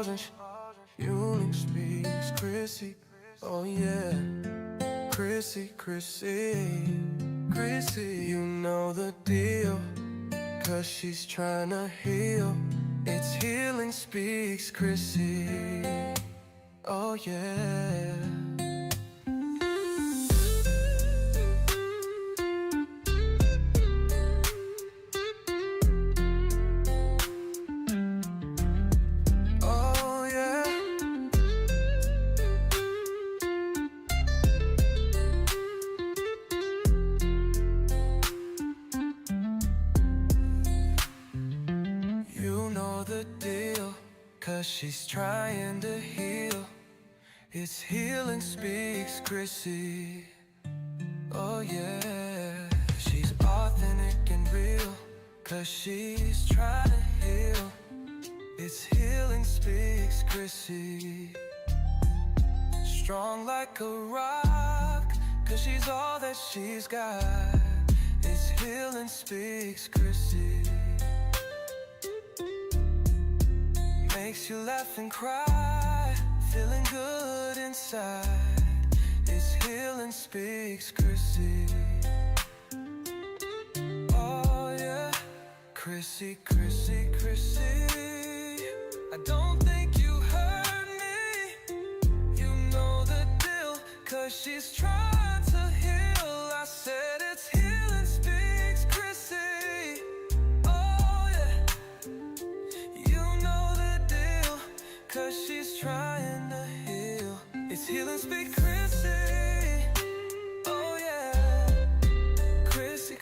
psychologist. Unique speaks Chrissy. Oh yeah, Chrissy, Chrissy, you know the deal, 'cause she's tryna heal. It's healing speaks Chrissy. Oh yeah. The deal, 'cause she's trying to heal. It's healing speaks Chrissy. Oh yeah, she's authentic and real, 'cause she's trying to heal. It's healing speaks Chrissy. Strong like a rock, 'cause she's all that she's got. It's healing speaks Chrissy. Makes you laugh and cry, feeling good inside. It's healing speaks Chrissy. Oh yeah, Chrissy, I don't think you heard me. You know the deal, 'cause she's trying to heal. I said it's healing speaks Chrissy. Oh yeah, you know the deal, 'cause she's trying to heal. It's healing speaks Chrissy. Oh yeah, Chrissy.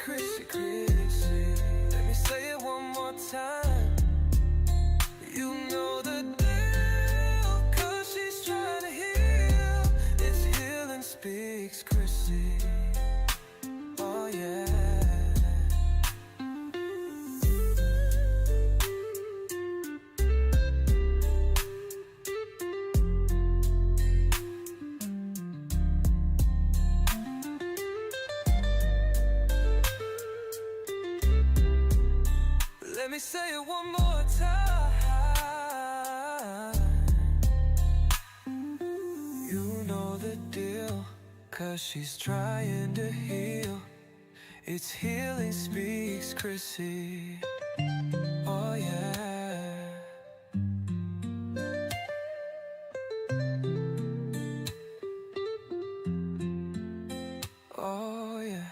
Let me say it one more time. You know the deal, 'cause she's trying to heal. It's healing speaks Chrissy. Oh yeah. Let me say it one more time. You know the deal, 'cause she's trying to heal. It's healing speaks Chrissy. Oh yeah. Oh yeah.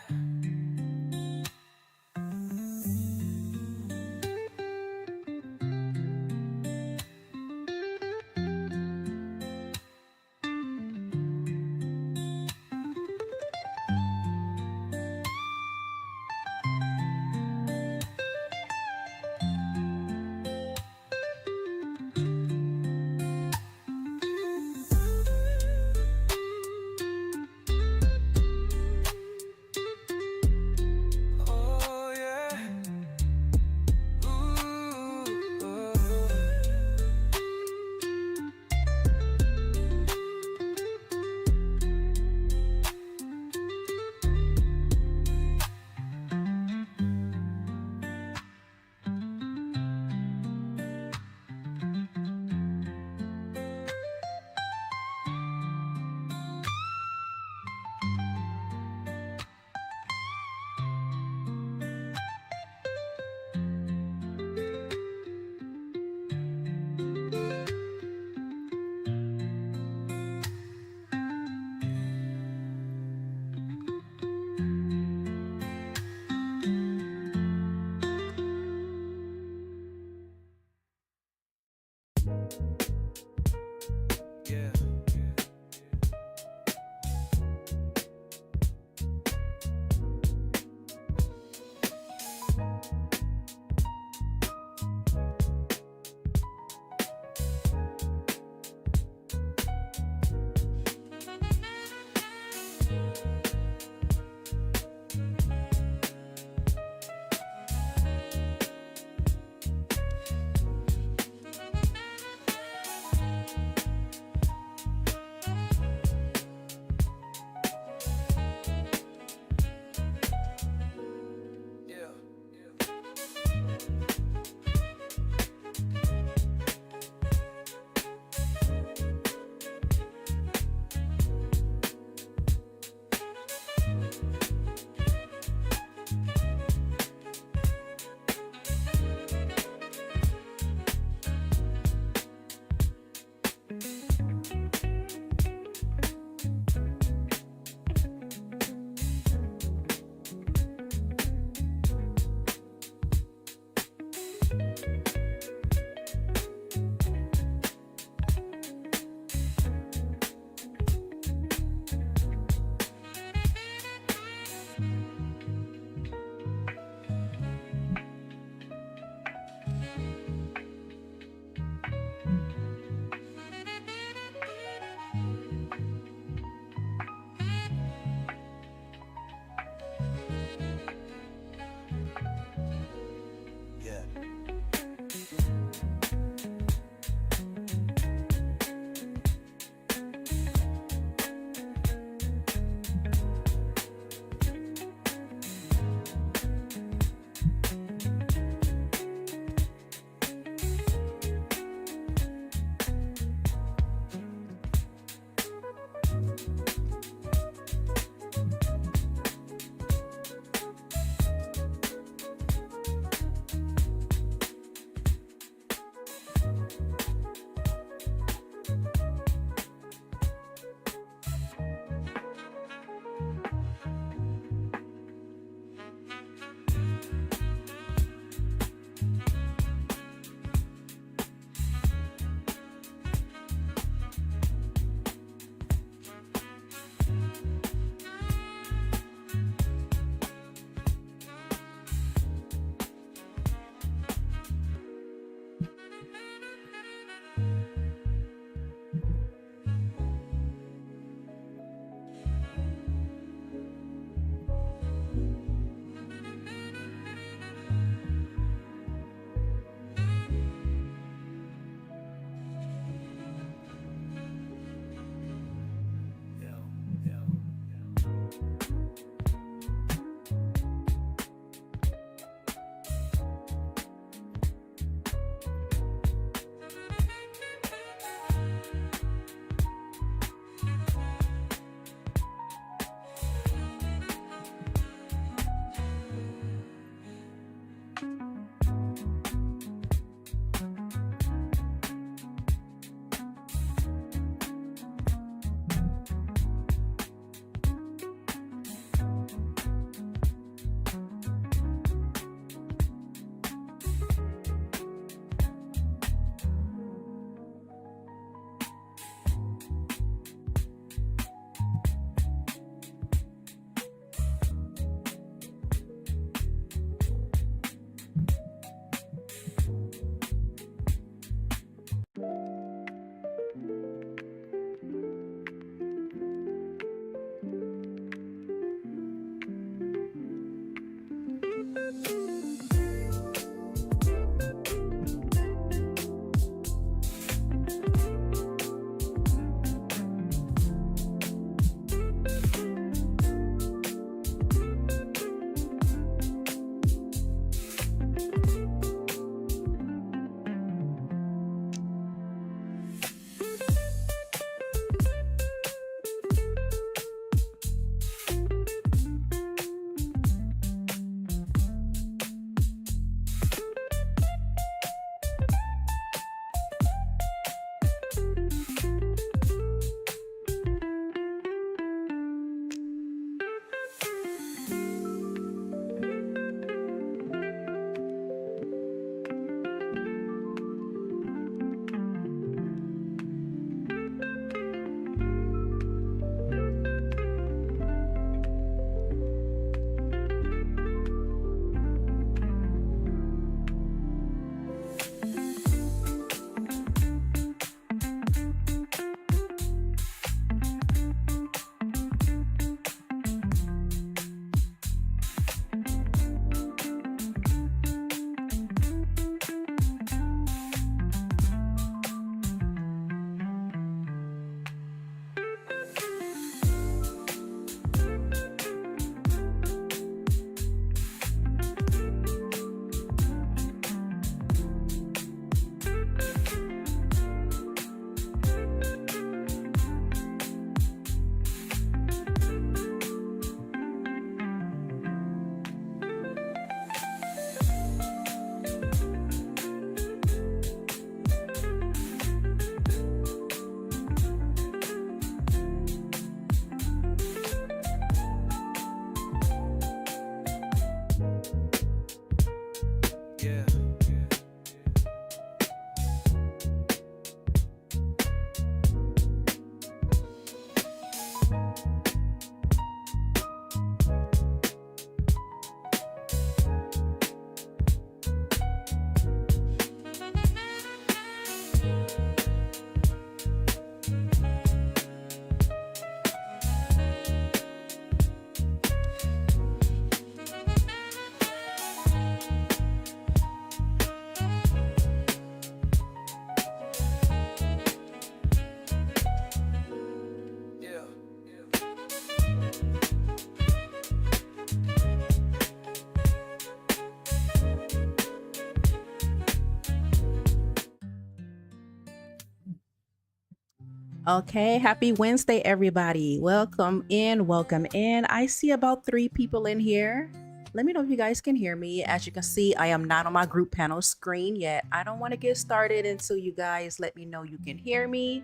Okay, happy Wednesday, everybody. Welcome in, welcome in. I see about 3 people in here. Let me know if you guys can hear me. As you can see, I am not on my group panel screen yet. I don't want to get started until you guys let me know you can hear me.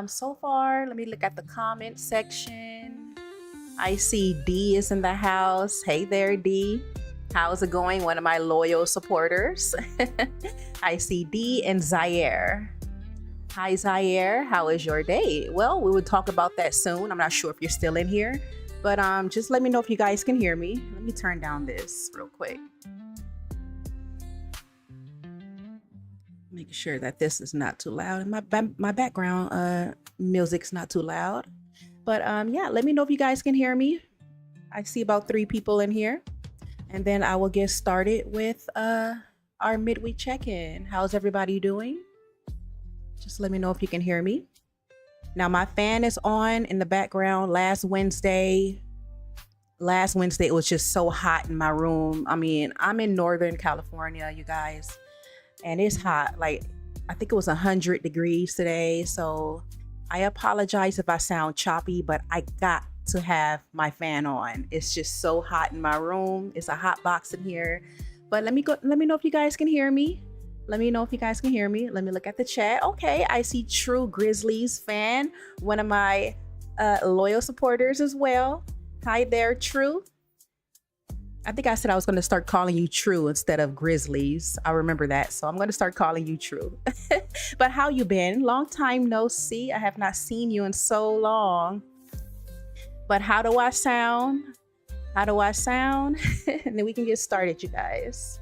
So far, let me look at the comment section. I see D is in the house. Hey there, D. How's it going? One of my loyal supporters. I see D and Zaire. Hi, Zaire. How is your day? Well, we would talk about that soon. I'm not sure if you're still in here, but just let me know if you guys can hear me. Let me turn down this real quick. Making sure that this is not too loud and my background music's not too loud. But yeah, let me know if you guys can hear me. I see about 3 people in here, and then I will get started with our midweek check-in. How's everybody doing? Just let me know if you can hear me. Now my fan is on in the background. Last Wednesday, it was just so hot in my room. I mean, I'm in Northern California, you guys, and it's hot. Like, I think it was 100 degrees today. So I apologize if I sound choppy, but I got to have my fan on. It's just so hot in my room. It's a hot box in here. But let me know if you guys can hear me. Let me know if you guys can hear me. Let me look at the chat. Okay, I see True Grizzlies fan, one of my loyal supporters as well. Hi there, True. I think I said I was going to start calling you True instead of Grizzlies. I remember that, so I'm going to start calling you True. But how you been? Long time no see. I have not seen you in so long. But how do I sound? How do I sound? And then we can get started, you guys.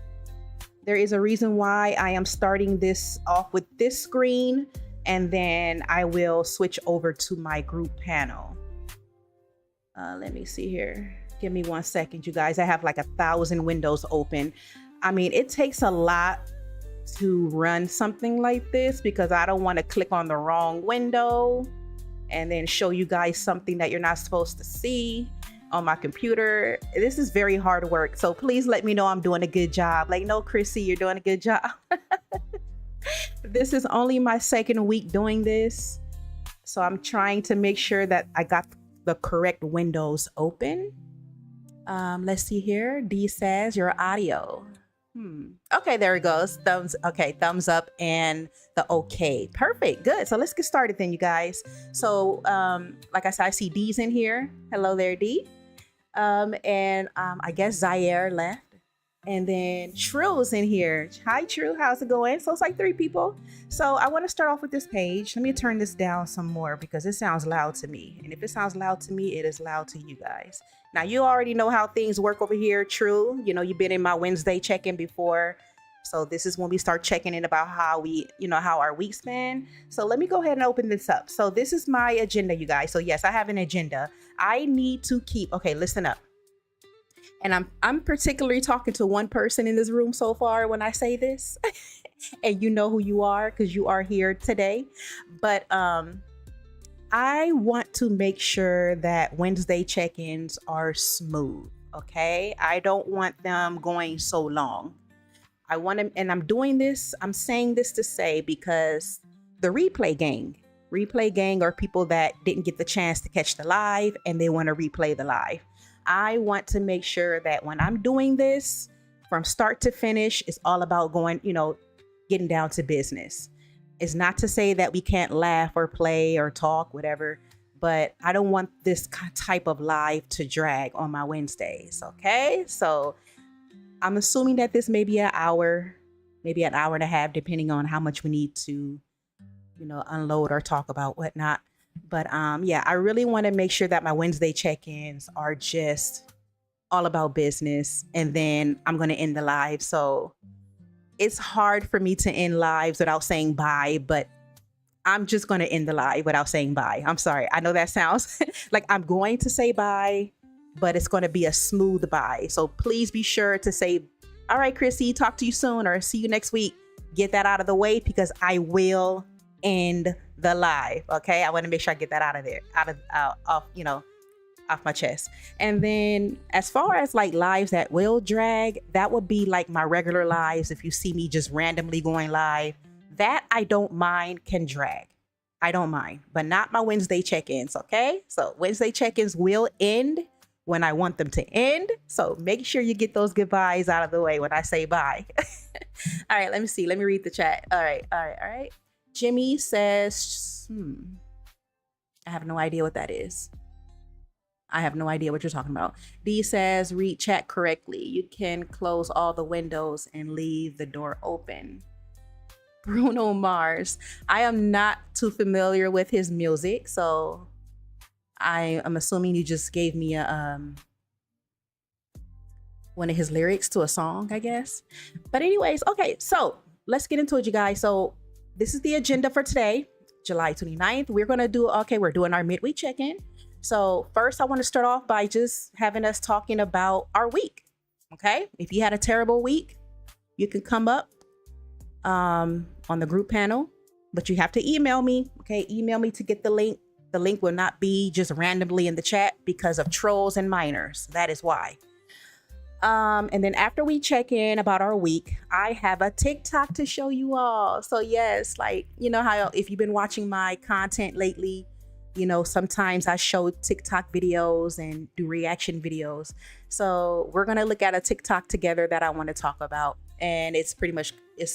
There is a reason why I am starting this off with this screen, and then I will switch over to my group panel. Let me see here. Give me 1 second, you guys. I have like 1,000 windows open. I mean, it takes a lot to run something like this because I don't want to click on the wrong window and then show you guys something that you're not supposed to see on my computer. This is very hard work, so please let me know I'm doing a good job. Like, no, Chrissy, you're doing a good job. This is only my 2nd week doing this, so I'm trying to make sure that I got the correct windows open. Let's see here. D says your audio. Okay, there it goes. Thumbs up and the okay. Perfect. Good. So let's get started then, you guys. So like I said, I see D's in here. Hello there, D. I guess Zaire left. And then True's in here. Hi, True. How's it going? So it's like 3 people. So I want to start off with this page. Let me turn this down some more because it sounds loud to me. And if it sounds loud to me, it is loud to you guys. Now, you already know how things work over here, True. You know, you've been in my Wednesday check-in before. So this is when we start checking in about how our week's been. So let me go ahead and open this up. So this is my agenda, you guys. So yes, I have an agenda. I need to keep, okay, listen up. And I'm particularly talking to one person in this room so far when I say this. And you know who you are because you are here today. But I want to make sure that Wednesday check-ins are smooth, okay? I don't want them going so long. I want to, and I'm doing this, I'm saying this to say because the replay gang are people that didn't get the chance to catch the live and they want to replay the live. I want to make sure that when I'm doing this from start to finish, it's all about going, getting down to business. It's not to say that we can't laugh or play or talk, whatever, but I don't want this type of live to drag on my Wednesdays. Okay. So I'm assuming that this may be an hour, maybe an hour and a half, depending on how much we need to, unload or talk about whatnot. But yeah, I really want to make sure that my Wednesday check-ins are just all about business. And then I'm going to end the live. So it's hard for me to end lives without saying bye, but I'm just going to end the live without saying bye. I'm sorry. I know that sounds like I'm going to say bye, but it's going to be a smooth bye. So please be sure to say, all right, Chrissy, talk to you soon or see you next week. Get that out of the way because I will end the live. Okay. I want to make sure I get that out of there, off my chest. And then as far as like lives that will drag, that would be like my regular lives. If you see me just randomly going live, that I don't mind can drag. I don't mind, but not my Wednesday check-ins, okay? So Wednesday check-ins will end when I want them to end. So make sure you get those goodbyes out of the way when I say bye. All right, let me see. Let me read the chat. All right. Jimmy says, I have no idea what that is. I have no idea what you're talking about. D says, read chat correctly. You can close all the windows and leave the door open. Bruno Mars. I am not too familiar with his music, so I am assuming you just gave me a one of his lyrics to a song, I guess. But anyways, okay, so let's get into it, you guys. So this is the agenda for today, July 29th. We're doing our midweek check-in. So first, I want to start off by just having us talking about our week. Okay, if you had a terrible week, you can come up on the group panel, but you have to email me. Okay, email me to get the link. The link will not be just randomly in the chat because of trolls and minors. That is why. And then after we check in about our week, I have a TikTok to show you all. So yes, like, you know how if you've been watching my content lately, you know, sometimes I show TikTok videos and do reaction videos. So we're going to look at a TikTok together that I want to talk about. And it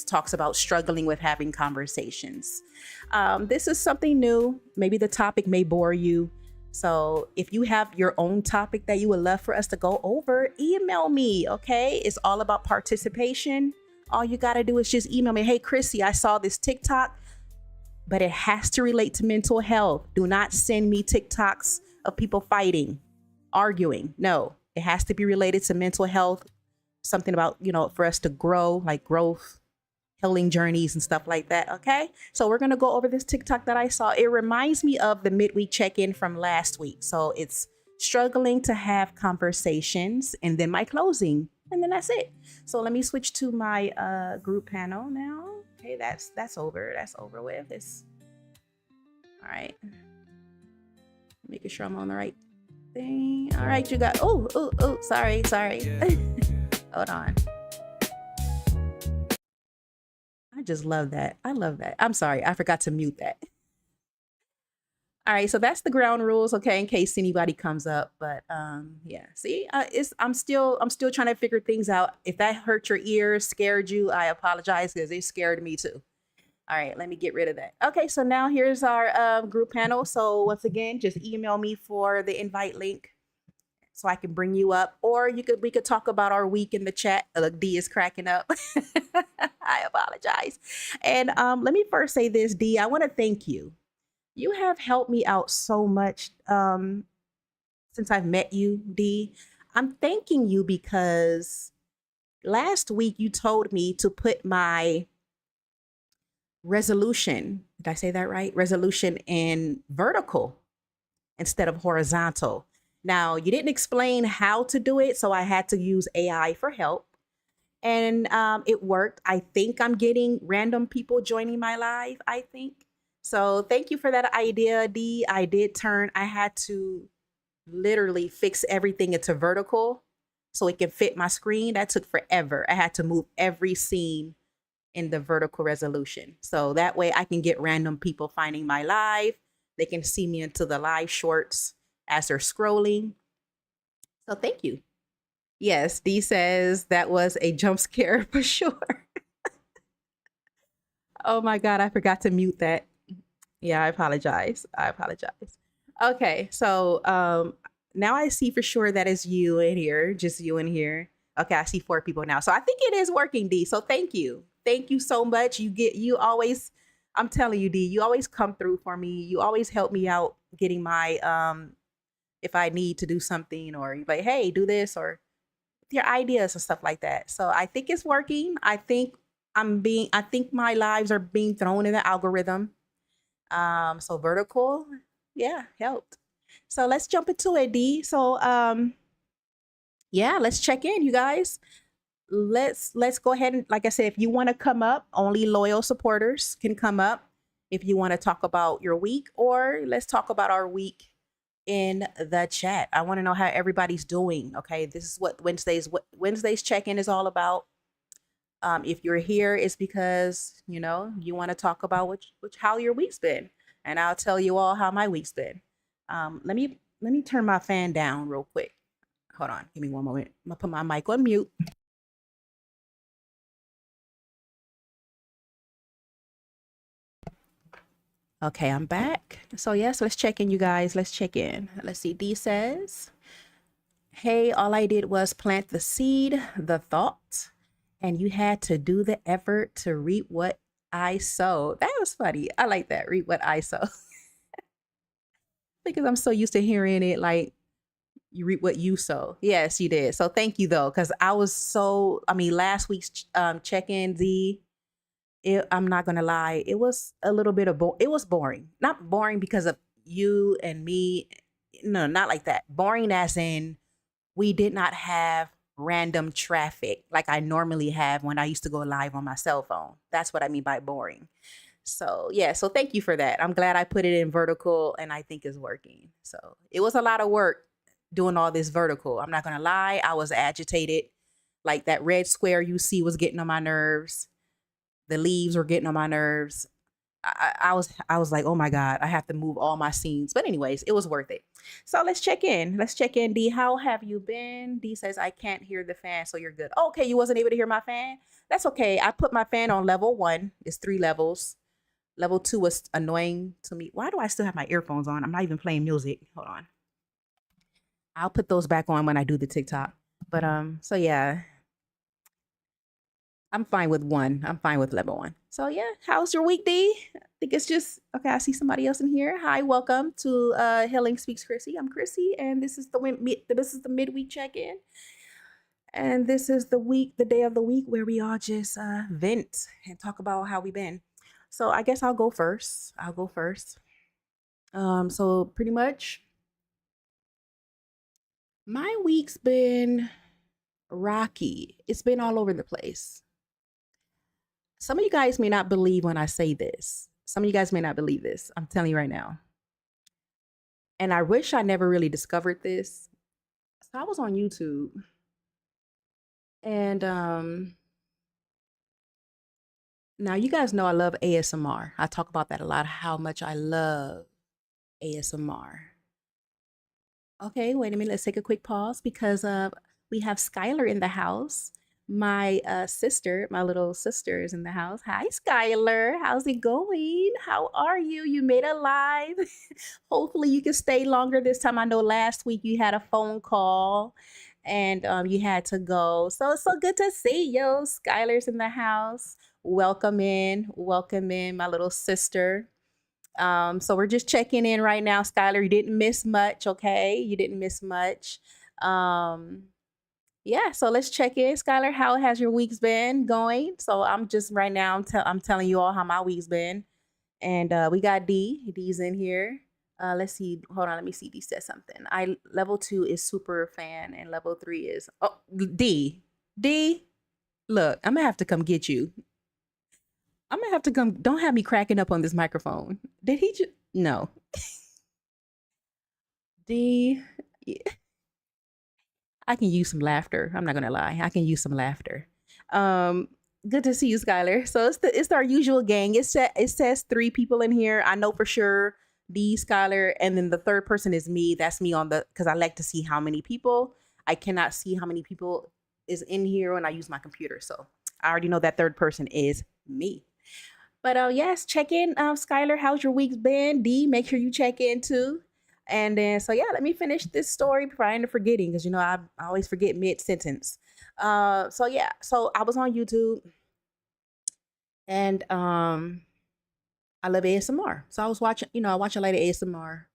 talks about struggling with having conversations. This is something new. Maybe the topic may bore you. So if you have your own topic that you would love for us to go over, email me, okay? It's all about participation. All you got to do is just email me. Hey, Chrissy, I saw this TikTok, but it has to relate to mental health. Do not send me TikToks of people fighting, arguing. No, it has to be related to mental health. Something about, you know, for us to grow, like growth, healing journeys and stuff like that. Okay. So we're going to go over this TikTok that I saw. It reminds me of the midweek check-in from last week. So it's struggling to have conversations and then my closing, and then that's it. So let me switch to my group panel now. Okay. That's over. That's over with. All right. Making sure I'm on the right thing. All right. You got, sorry. Hold on. I just love that. I love that. I'm sorry. I forgot to mute that. All right. So that's the ground rules. Okay. In case anybody comes up, but yeah, see, I'm still trying to figure things out. If that hurt your ears, scared you, I apologize because it scared me too. All right. Let me get rid of that. Okay. So now here's our group panel. So once again, just email me for the invite link so I can bring you up, or we could talk about our week in the chat. Look, D is cracking up. I apologize. And let me first say this, D, I want to thank you. You have helped me out so much since I've met you, D. I'm thanking you because last week you told me to put my resolution, did I say that right? Resolution in vertical instead of horizontal. Now, you didn't explain how to do it, so I had to use AI for help. And it worked. I think I'm getting random people joining my live, I think. So thank you for that idea, D. I had to literally fix everything into vertical so it can fit my screen. That took forever. I had to move every scene in the vertical resolution. So that way I can get random people finding my live. They can see me into the live shorts as they're scrolling. So thank you. Yes, D says that was a jump scare for sure. Oh my God, I forgot to mute that. Yeah, I apologize. Okay, so now I see for sure that is you in here, just you in here. Okay, I see 4 people now. So I think it is working, D. So thank you. Thank you so much. You always, I'm telling you, D, you always come through for me. You always help me out getting my, if I need to do something, or you're like, hey, do this, or your ideas and stuff like that. So I think it's working. I think my lives are being thrown in the algorithm. So vertical, yeah, helped. So let's jump into it, D. So yeah, let's check in, you guys. Let's go ahead and, like I said, if you want to come up, only loyal supporters can come up. If you want to talk about your week, or let's talk about our week in the chat. I want to know how everybody's doing. Okay, this is what Wednesday's check-in is all about. If you're here, it's because you want to talk about how your week's been. and I'll tell you all how my week's been. Let me turn my fan down real quick. Hold on, give me one moment. I'm gonna put my mic on mute. Okay, I'm back. So yes, let's check in, you guys. Let's check in. Let's see. D says, hey, all I did was plant the seed, the thought, and you had to do the effort to reap what I sowed. That was funny. I like that. Reap what I sow. Because I'm so used to hearing it like you reap what you sow. Yes, you did. So thank you though, because last week's check-in, D, I'm not gonna lie, it was a little bit of it was boring. Not boring because of you and me. No, not like that. Boring as in we did not have random traffic like I normally have when I used to go live on my cell phone. That's what I mean by boring. So yeah, so thank you for that. I'm glad I put it in vertical and I think it's working. So it was a lot of work doing all this vertical. I'm not gonna lie, I was agitated. Like that red square you see was getting on my nerves. The leaves were getting on my nerves. I was like, oh my God, I have to move all my scenes. But anyways, it was worth it. So let's check in. Let's check in. D, how have you been? D says, I can't hear the fan, so you're good. Okay, you wasn't able to hear my fan? That's okay. I put my fan on level 1. It's 3 levels. Level 2 was annoying to me. Why do I still have my earphones on? I'm not even playing music. Hold on. I'll put those back on when I do the TikTok. But so yeah. I'm fine with 1. I'm fine with level 1. So yeah, how's your week, D? I think it's just okay. I see somebody else in here. Hi, welcome to Healing Speaks Chrissy. I'm Chrissy, and this is the midweek check-in. And this is the day of the week where we all just vent and talk about how we've been. So I guess I'll go first. So pretty much my week's been rocky. It's been all over the place. Some of you guys may not believe when I say this. Some of you guys may not believe this. I'm telling you right now. And I wish I never really discovered this. So I was on YouTube. And now you guys know I love ASMR. I talk about that a lot, how much I love ASMR. Okay, wait a minute. Let's take a quick pause because we have Skylar in the house. My sister, my little sister is in the house. Hi, Skylar. How's it going? How are you? You made it live. Hopefully you can stay longer this time. I know last week you had a phone call and you had to go. So it's so good to see you. Skylar's in the house. Welcome in, my little sister. So we're just checking in right now. Skylar, you didn't miss much, okay? You didn't miss much. Yeah, so let's check in. Skylar, how has your week's been going? So I'm just right now, I'm telling you all how my week's been. And we got D. D's in here. Let's see. Hold on, let me see. D said something. Level 2 is super fan, and level 3 is D. Look, I'm gonna have to come get you. I'm gonna have to come. Don't have me cracking up on this microphone. Did he just no? D. Yeah. I can use some laughter. I'm not gonna lie. I can use some laughter. Good to see you, Skylar. So it's our usual gang. It says 3 people in here. I know for sure D, Skylar, and then the third person is me. That's me because I like to see how many people. I cannot see how many people is in here when I use my computer. So I already know that third person is me. But yes, check in. Skylar, how's your week's been? D, make sure you check in too. And then, so yeah, let me finish this story prior to forgetting, because I always forget mid-sentence. So yeah, so I was on YouTube, and I love ASMR. So I was watching, I watch a lot of ASMR,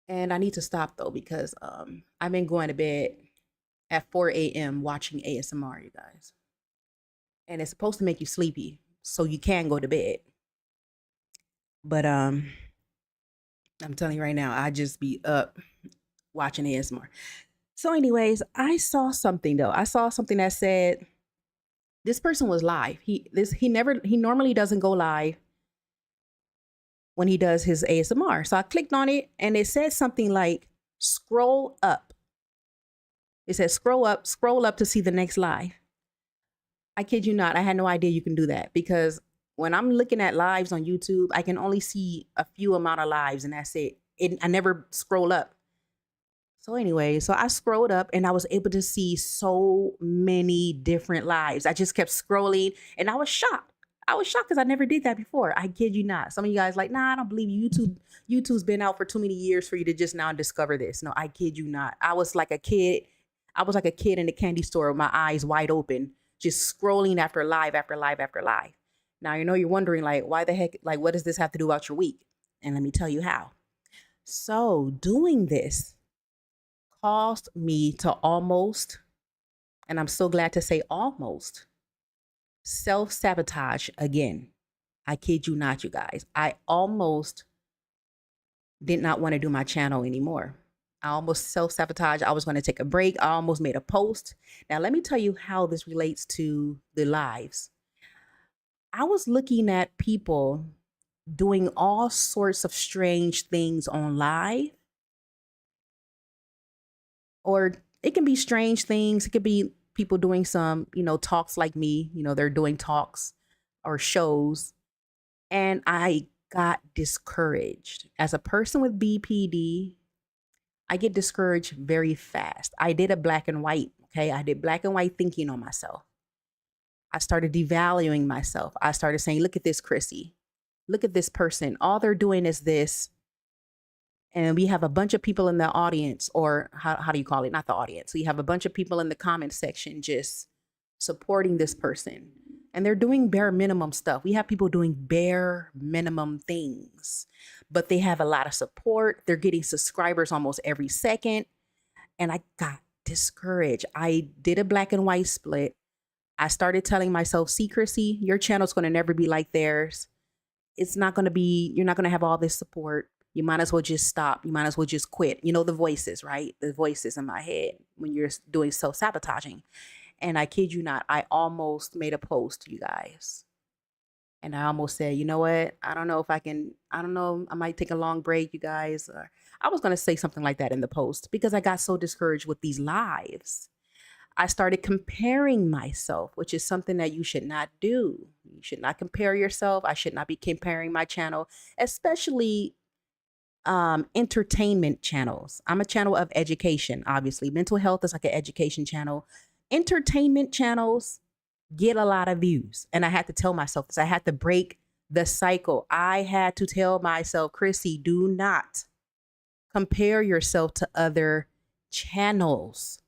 and I need to stop though because I've been going to bed at 4 a.m. watching ASMR, you guys, and it's supposed to make you sleepy so you can go to bed. But I'm telling you right now, I just be up watching ASMR. So anyways, I saw something though. I saw something that said this person was live. He normally doesn't go live when he does his ASMR. So I clicked on it and it said something like scroll up. It says scroll up to see the next live. I kid you not, I had no idea you can do that because When I'm looking at lives on YouTube, I can only see a few amount of lives and that's it. I never scroll up. So anyway, so I scrolled up and I was able to see so many different lives. I just kept scrolling and I was shocked. I was shocked because I never did that before. I kid you not. Some of you guys like, nah, I don't believe you. YouTube's been out for too many years for you to just now discover this. No, I kid you not. I was like a kid. I was like a kid in the candy store with my eyes wide open, just scrolling after live after live after live. Now, you're wondering like, why the heck, like, what does this have to do about your week? And let me tell you how. So doing this caused me to almost, and I'm so glad to say almost, self-sabotage again. I kid you not, you guys. I almost did not want to do my channel anymore. I almost self-sabotage. I was going to take a break. I almost made a post. Now, let me tell you how this relates to the lives. I was looking at people doing all sorts of strange things on live. Or it can be strange things. It could be people doing some, talks like me. They're doing talks or shows. And I got discouraged. As a person with BPD, I get discouraged very fast. I did a black and white. Okay. I did black and white thinking on myself. I started devaluing myself. I started saying, look at this, Chrissy. Look at this person. All they're doing is this. And we have a bunch of people in the audience, or how do you call it? Not the audience. We have a bunch of people in the comment section just supporting this person. And they're doing bare minimum stuff. We have people doing bare minimum things, but they have a lot of support. They're getting subscribers almost every second. And I got discouraged. I did a black and white split. I started telling myself, see, Chrissy, your channel's going to never be like theirs. It's not going to be, you're not going to have all this support. You might as well just stop. You might as well just quit. The voices, right? The voices in my head when you're doing self-sabotaging. And I kid you not, I almost made a post, you guys. And I almost said, you know what? I don't know if I can, I don't know. I might take a long break, you guys. I was going to say something like that in the post because I got so discouraged with these lives. I started comparing myself, which is something that you should not do. You should not compare yourself. I should not be comparing my channel, especially entertainment channels. I'm a channel of education, obviously. Mental health is like an education channel. Entertainment channels get a lot of views. And I had to tell myself this. I had to break the cycle. I had to tell myself, Chrissy, do not compare yourself to other channels.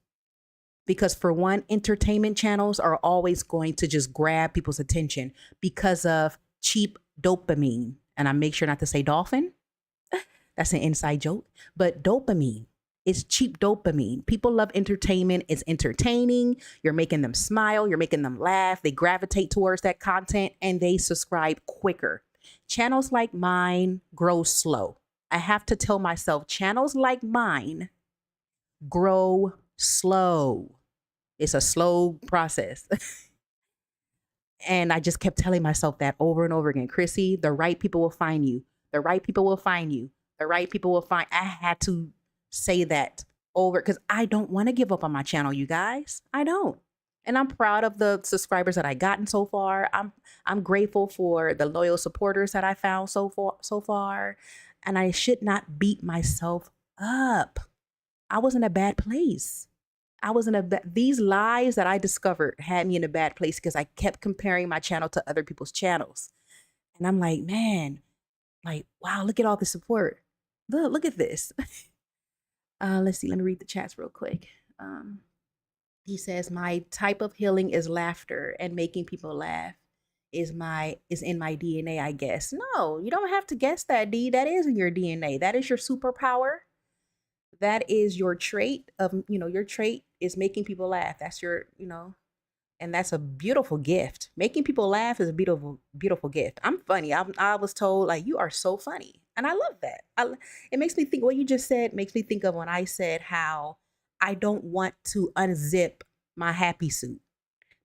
Because for one, entertainment channels are always going to just grab people's attention because of cheap dopamine. And I make sure not to say dolphin. That's an inside joke. But dopamine is cheap dopamine. People love entertainment. It's entertaining. You're making them smile. You're making them laugh. They gravitate towards that content and they subscribe quicker. Channels like mine grow slow. I have to tell myself channels like mine grow slow. It's a slow process. And I just kept telling myself that over and over again. Chrissy, the right people will find you. The right people will find you. The right people will find. I had to say that over because I don't want to give up on my channel, you guys. I don't. And I'm proud of the subscribers that I gotten so far. I'm grateful for the loyal supporters that I found so far. And I should not beat myself up. I was in a bad place. These lies that I discovered had me in a bad place because I kept comparing my channel to other people's channels. And I'm like, man, like, wow, look at all the support. Look at this. Let's see. Let me read the chats real quick. He says, my type of healing is laughter, and making people laugh is in my DNA, I guess. No, you don't have to guess that, D. That is in your DNA. That is your superpower. That is your trait of, your trait is making people laugh. That's your, and that's a beautiful gift. Making people laugh is a beautiful, beautiful gift. I'm funny. I was told like, you are so funny. And I love that. It makes me think what you just said makes me think of when I said how I don't want to unzip my happy suit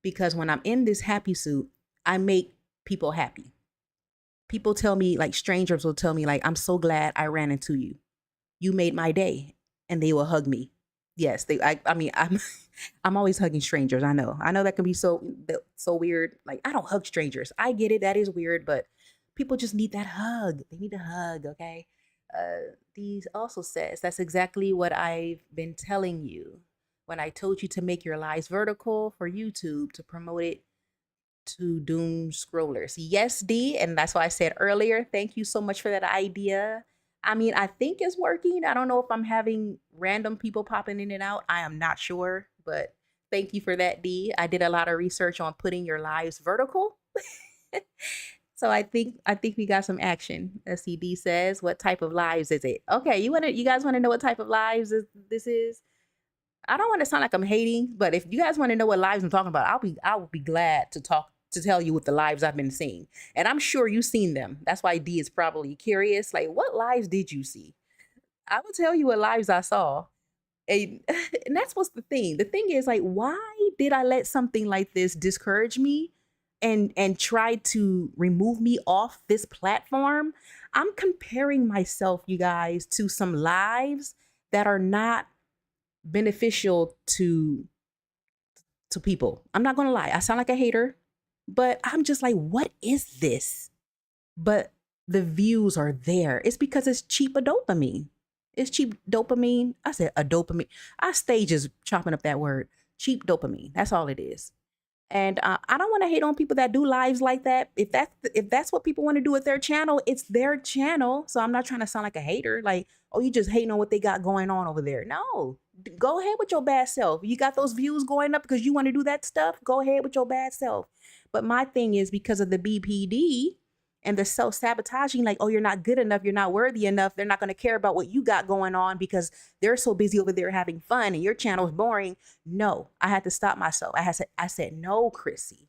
because when I'm in this happy suit, I make people happy. People tell me like strangers will tell me like, I'm so glad I ran into you. You made my day, and they will hug me. Yes, I'm I'm always hugging strangers. I know that can be so weird. Like, I don't hug strangers. I get it. That is weird, but people just need that hug. They need a hug, okay? These also says that's exactly what I've been telling you when I told you to make your lives vertical for YouTube to promote it to doom scrollers. Yes, D, and that's why I said earlier, thank you so much for that idea. I mean, I think it's working. I don't know if I'm having random people popping in and out. I am not sure, but thank you for that, D. I did a lot of research on putting your lives vertical. So I think we got some action. SCD says, what type of lives is it? Okay, you guys want to know what type of lives this is? I don't want to sound like I'm hating, but if you guys want to know what lives I'm talking about, I will be glad to tell you what the lives I've been seeing. And I'm sure you've seen them. That's why D is probably curious. Like, what lives did you see? I will tell you what lives I saw. And, and that's what's the thing. The thing is, like, why did I let something like this discourage me and try to remove me off this platform? I'm comparing myself, you guys, to some lives that are not beneficial to people. I'm not gonna lie, I sound like a hater, but I'm just like, what is this? But the views are there. It's because it's cheap dopamine. It's cheap dopamine. I said a dopamine. I stages chopping up that word. Cheap dopamine. That's all it is. And I don't want to hate on people that do lives like that. If that's what people want to do with their channel, it's their channel. So I'm not trying to sound like a hater. Like, oh, you just hating on what they got going on over there. No, go ahead with your bad self. You got those views going up because you want to do that stuff. Go ahead with your bad self. But my thing is, because of the BPD and the self-sabotaging, like, oh, you're not good enough, you're not worthy enough, they're not going to care about what you got going on because they're so busy over there having fun and your channel is boring. No, I had to stop myself. I said, no, Chrissy,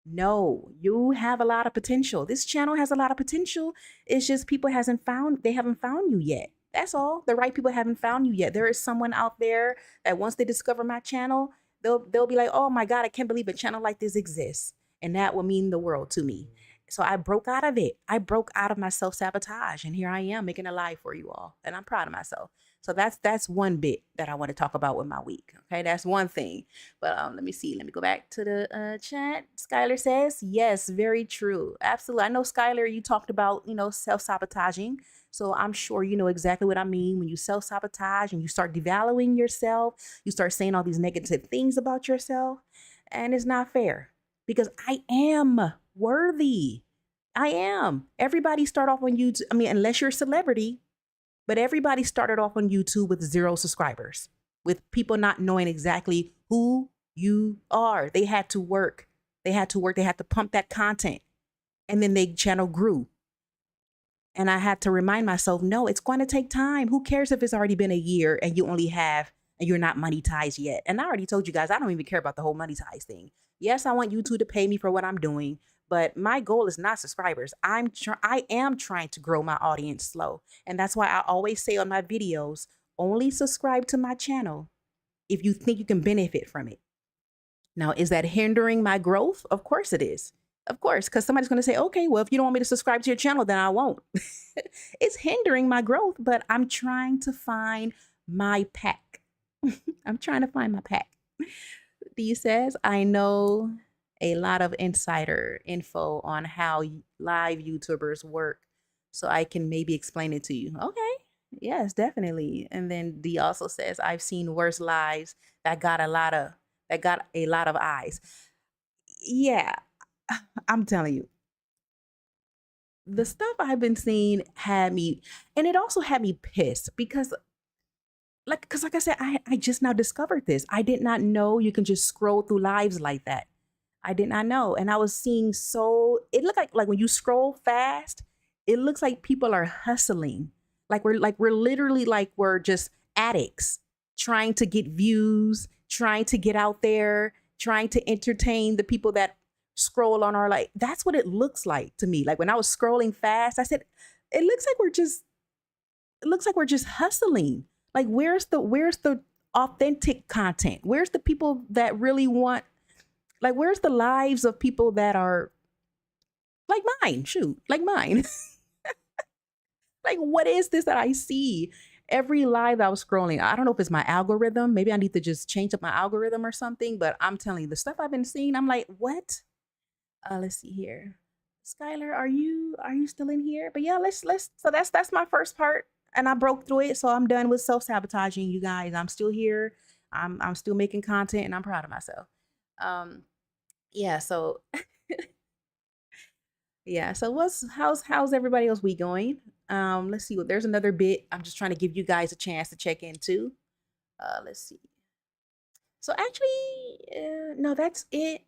no, you have a lot of potential. This channel has a lot of potential. It's just people haven't found you yet. That's all. The right people haven't found you yet. There is someone out there that once they discover my channel, they'll be like, oh my God, I can't believe a channel like this exists. And that will mean the world to me. So I broke out of it. I broke out of my self-sabotage, and here I am making a life for you all. And I'm proud of myself. So that's one bit that I want to talk about with my week. Okay, that's one thing. But let me see. Let me go back to the chat. Skylar says, yes, very true. Absolutely. I know, Skylar, you talked about, self-sabotaging. So I'm sure you know exactly what I mean. When you self-sabotage and you start devaluing yourself, you start saying all these negative things about yourself, and it's not fair because I am worthy. I am. Everybody start off on YouTube. I mean, unless you're a celebrity, but everybody started off on YouTube with 0 subscribers, with people not knowing exactly who you are. They had to work. They had to pump that content. And then their channel grew. And I had to remind myself, no, it's going to take time. Who cares if it's already been a year and you're not monetized yet? And I already told you guys, I don't even care about the whole monetized thing. Yes, I want YouTube to pay me for what I'm doing, but my goal is not subscribers. I am trying to grow my audience slow. And that's why I always say on my videos, only subscribe to my channel if you think you can benefit from it. Now, is that hindering my growth? Of course it is. Of course, because somebody's going to say, okay, well, if you don't want me to subscribe to your channel, then I won't. It's hindering my growth, but I'm trying to find my pack. I'm trying to find my pack. D says, I know a lot of insider info on how live YouTubers work, so I can maybe explain it to you. Okay. Yes, definitely. And then D also says, I've seen worse lives that got a lot of eyes. Yeah, I'm telling you, the stuff I've been seeing had me, and it also had me pissed because like I said, I just now discovered this. I did not know you can just scroll through lives like that. I did not know. And I was seeing it looked like when you scroll fast, it looks like people are hustling. We're literally we're just addicts trying to get views, trying to get out there, trying to entertain the people that scroll on our that's what it looks like to me. Like when I was scrolling fast, I said, it looks like we're just hustling. Like where's the authentic content? Where's the people that really want, where's the lives of people that are like mine? Shoot, like mine. Like what is this that I see? every live I was scrolling, I don't know if it's my algorithm. Maybe I need to just change up my algorithm or something. But I'm telling you, the stuff I've been seeing, I'm like, what? Let's see here. Skylar, are you still in here? But yeah, let's so that's my first part. And I broke through it. So I'm done with self-sabotaging, you guys. I'm still here. I'm still making content and I'm proud of myself. Um, yeah, so yeah, so how's everybody else week going? Let's see what there's another bit. I'm just trying to give you guys a chance to check in too. Let's see. So actually, no, that's it.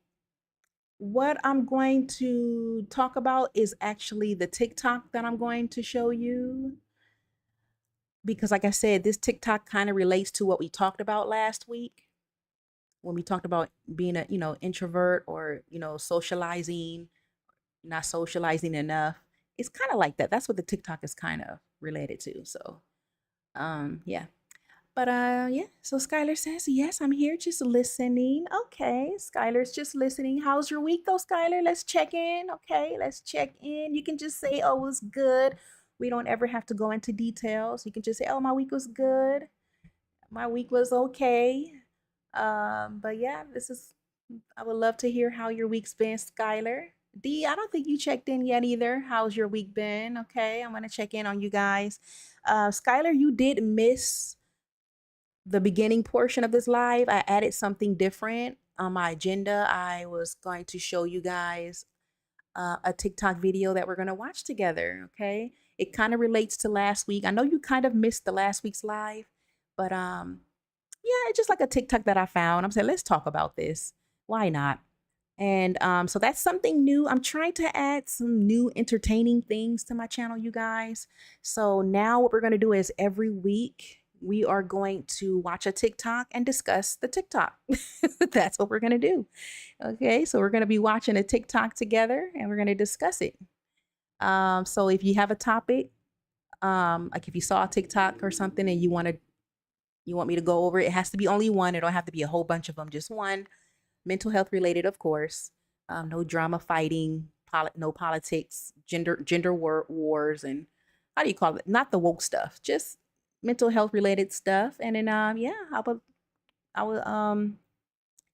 What I'm going to talk about is actually the TikTok that I'm going to show you. Because like I said, this TikTok kind of relates to what we talked about last week when we talked about being a, introvert or, socializing, not socializing enough. It's kind of like that. That's what the TikTok is kind of related to. So, yeah. But yeah, so Skylar says, yes, I'm here just listening. Okay, Skylar's just listening. How's your week though, Skylar? Let's check in. Okay, let's check in. You can just say, oh, it was good. We don't ever have to go into details. You can just say, oh, my week was good. My week was okay. But yeah, I would love to hear how your week's been, Skylar. D, I don't think you checked in yet either. How's your week been? Okay, I'm gonna check in on you guys. Skylar, you did miss the beginning portion of this live. I added something different on my agenda. I was going to show you guys a TikTok video that we're going to watch together. Okay. It kind of relates to last week. I know you kind of missed the last week's live, but yeah, it's just like a TikTok that I found. I'm saying, let's talk about this. Why not? And so that's something new. I'm trying to add some new entertaining things to my channel, you guys. So now what we're going to do is every week we are going to watch a TikTok and discuss the TikTok. That's what we're going to do. Okay, so we're going to be watching a TikTok together and we're going to discuss it. So if you have a topic, like if you saw a TikTok or something and you want me to go over it, it has to be only one. It don't have to be a whole bunch of them, just one. Mental health related, of course. No drama fighting, no politics, gender wars, and how do you call it? Not the woke stuff, just mental health related stuff. And then yeah, I will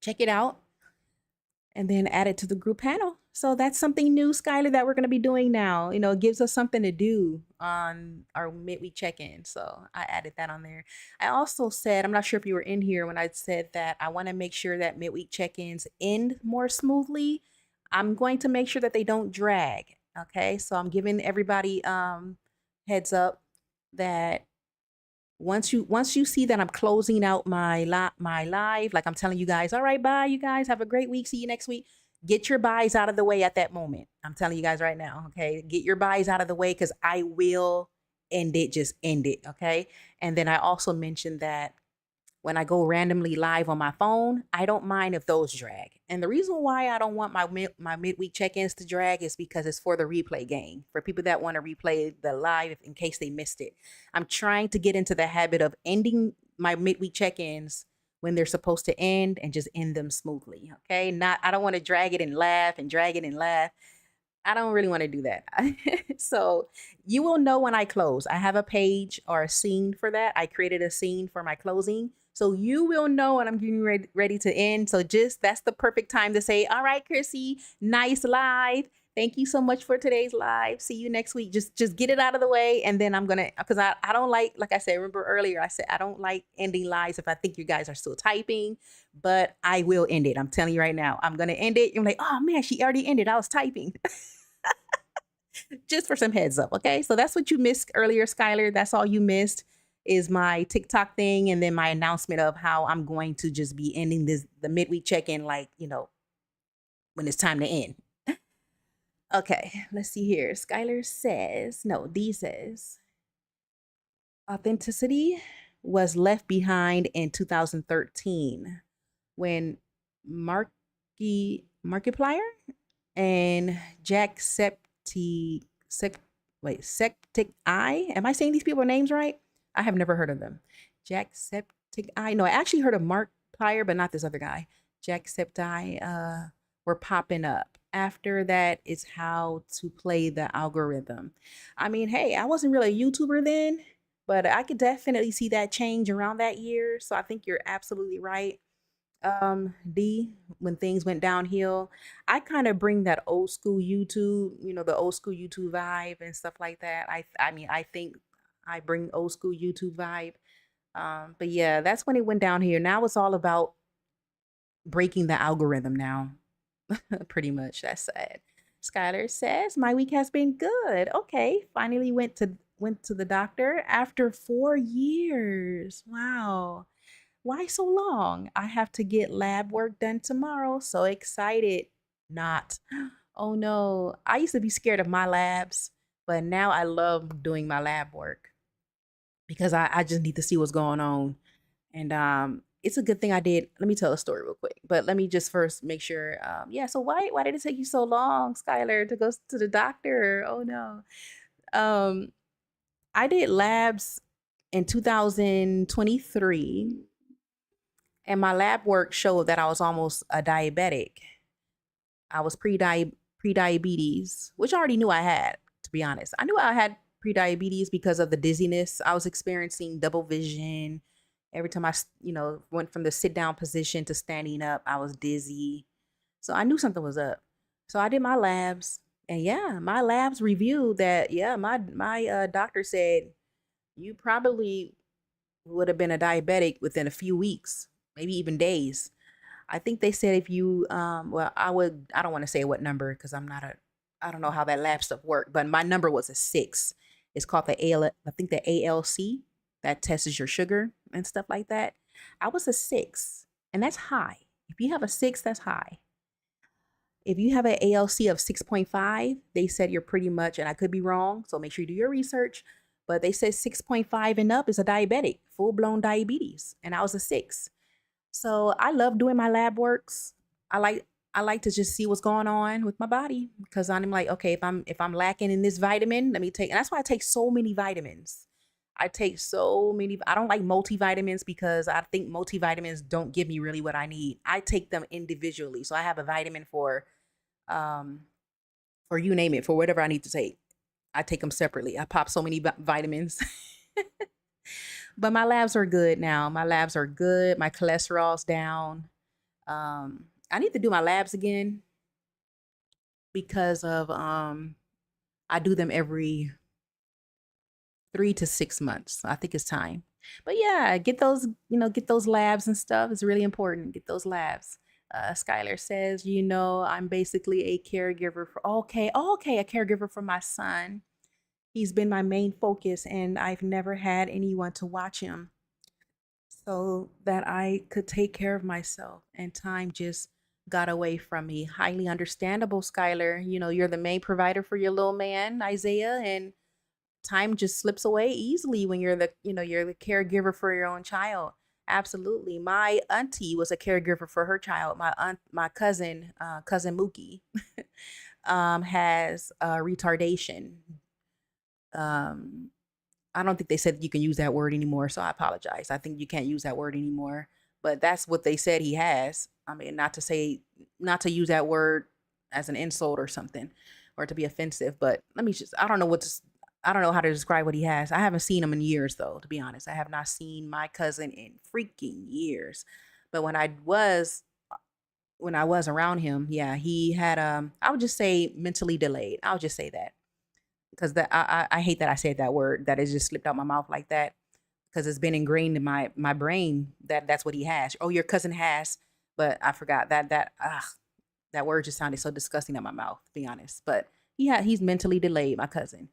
check it out and then add it to the group panel. So that's something new, Skylar, that we're going to be doing now. It gives us something to do on our midweek check-in. So I added that on there. I also said, I'm not sure if you were in here when I said that I want to make sure that midweek check-ins end more smoothly. I'm going to make sure that they don't drag. Okay, so I'm giving everybody heads up that once you see that I'm closing out my live, like I'm telling you guys, all right, bye, you guys, have a great week, see you next week. Get your buys out of the way at that moment. I'm telling you guys right now, okay? Get your buys out of the way because I will just end it, okay? And then I also mentioned that when I go randomly live on my phone, I don't mind if those drag. And the reason why I don't want my midweek check-ins to drag is because it's for the replay game. For people that want to replay the live in case they missed it. I'm trying to get into the habit of ending my midweek check-ins when they're supposed to end and just end them smoothly. Okay. I don't want to drag it and laugh and drag it and laugh. I don't really want to do that. So you will know when I close. I have a page or a scene for that. I created a scene for my closing. So you will know when I'm getting ready to end. So that's the perfect time to say, all right, Chrissy, nice live. Thank you so much for today's live. See you next week. Just get it out of the way. And then I'm going to, because I don't like I said, remember earlier, I said, I don't like ending lives if I think you guys are still typing, but I will end it. I'm telling you right now, I'm going to end it. You're like, oh man, she already ended. I was typing. Just for some heads up. Okay. So that's what you missed earlier, Skylar. That's all you missed is my TikTok thing. And then my announcement of how I'm going to just be ending the midweek check-in, like, when it's time to end. Okay, let's see here. Skylar says, no, D says, authenticity was left behind in 2013 when Markiplier and Septic Eye. Am I saying these people's names right? I have never heard of them. Jacksepticeye. No, I actually heard of Markiplier, but not this other guy. Jacksepticeye were popping up. After that is how to play the algorithm. I mean, hey, I wasn't really a YouTuber then, But I could definitely see that change around that year. So I think you're absolutely right. D, when things went downhill, I kind of bring that old school YouTube, the old school YouTube vibe and stuff like that. I mean, I think I bring old school YouTube vibe. But yeah, that's when it went down here. Now it's all about breaking the algorithm now. Pretty much. That's sad. Skylar says, "My week has been good. Okay, finally went to the doctor after 4 years. Wow. Why so long? I have to get lab work done tomorrow. So excited." Not. Oh no. I used to be scared of my labs, but now I love doing my lab work because I just need to see what's going on. And it's a good thing I did. Let me tell a story real quick, but let me just first make sure. Yeah. So why did it take you so long, Skylar, to go to the doctor? Oh no. Um, I did labs in 2023, and my lab work showed that I was almost a diabetic. I was pre-diabetes, which I already knew I had, to be honest. I knew I had pre-diabetes because of the dizziness. I was experiencing double vision. Every time I, went from the sit down position to standing up, I was dizzy. So I knew something was up. So I did my labs, and yeah, my labs reviewed that, yeah, my doctor said you probably would have been a diabetic within a few weeks, maybe even days. I think they said if you well, I don't want to say what number because I don't know how that lab stuff worked, but my number was a 6. It's called I think the ALC, that tests your sugar and stuff like that. I was a 6, and that's high. If you have a 6, that's high. If you have an ALC of 6.5, they said you're pretty much, and I could be wrong, so make sure you do your research, but they said 6.5 and up is a diabetic, full blown diabetes, and I was a 6. So I love doing my lab works. I like I like to just see what's going on with my body because I'm like, okay, if I'm lacking in this vitamin, let me take. And that's why I take so many vitamins. I take so many. I don't like multivitamins because I think multivitamins don't give me really what I need. I take them individually. So I have a vitamin um for you name it, for whatever I need to take. I take them separately. I pop so many vitamins. But my labs are good now. My labs are good. My cholesterol's down. I need to do my labs again because of I do them every 3 to 6 months. I think it's time. But yeah, get those labs and stuff. It's really important. Get those labs. Skylar says, I'm basically a caregiver for okay, a caregiver for my son. He's been my main focus, and I've never had anyone to watch him so that I could take care of myself, and time just got away from me. Highly understandable, Skylar. You're the main provider for your little man, Isaiah, and time just slips away easily when you're the caregiver for your own child. Absolutely. My auntie was a caregiver for her child. My cousin Mookie, has retardation. Um, I don't think they said you can use that word anymore, so I apologize. I think you can't use that word anymore, but that's what they said he has. I mean, not to use that word as an insult or something, or to be offensive, but I don't know how to describe what he has. I haven't seen him in years, though, to be honest. I have not seen my cousin in freaking years. But when I was around him, yeah, he had I would just say mentally delayed. I'll just say that because I hate that I said that word, that it just slipped out my mouth like that, because it's been ingrained in my brain that that's what he has. Oh, your cousin has, but I forgot that word just sounded so disgusting in my mouth, to be honest. But he's mentally delayed, my cousin.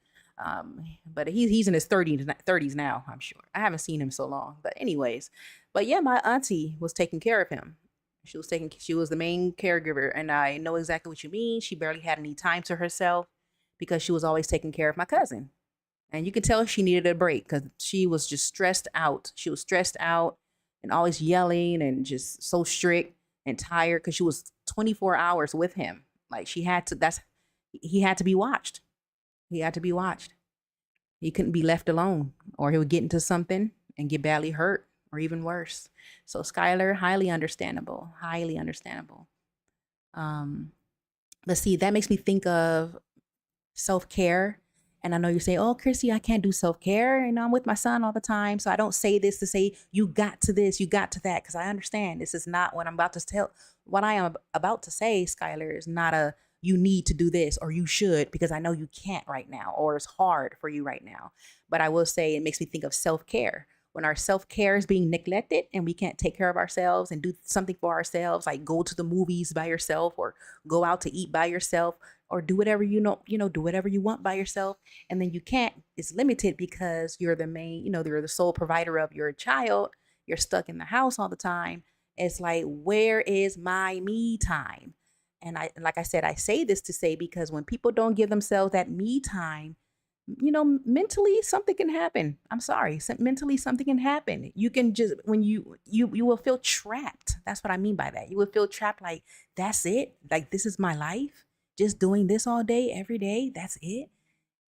But he's in his 30s now, I'm sure. I haven't seen him so long, but anyways. But yeah, my auntie was taking care of him. She was the main caregiver, and I know exactly what you mean. She barely had any time to herself because she was always taking care of my cousin. And you could tell she needed a break because she was just stressed out. She was stressed out and always yelling and just so strict and tired because she was 24 hours with him. Like he had to be watched. He had to be watched. He couldn't be left alone, or he would get into something and get badly hurt, or even worse. So Skylar, highly understandable. Highly understandable. Let's see, that makes me think of self-care And I know you say, oh, Chrissy, I can't do self-care. I'm with my son all the time. So I don't say this to say, you got to this, you got to that. Because I understand this is not what I'm about to tell. What I am about to say, Skylar, is not a, you need to do this or you should, because I know you can't right now, or it's hard for you right now. But I will say it makes me think of self-care. When our self-care is being neglected and we can't take care of ourselves and do something for ourselves, like go to the movies by yourself or go out to eat by yourself or do whatever do whatever you want by yourself, and then you can't, it's limited because you're the main, you're the sole provider of your child, you're stuck in the house all the time. It's like, where is my me time? And like I said, I say this to say, because when people don't give themselves that me time, mentally something can happen. I'm sorry, mentally something can happen. You can just, when you will feel trapped. That's what I mean by that. You will feel trapped, like, that's it, like, this is my life, just doing this all day every day, that's it.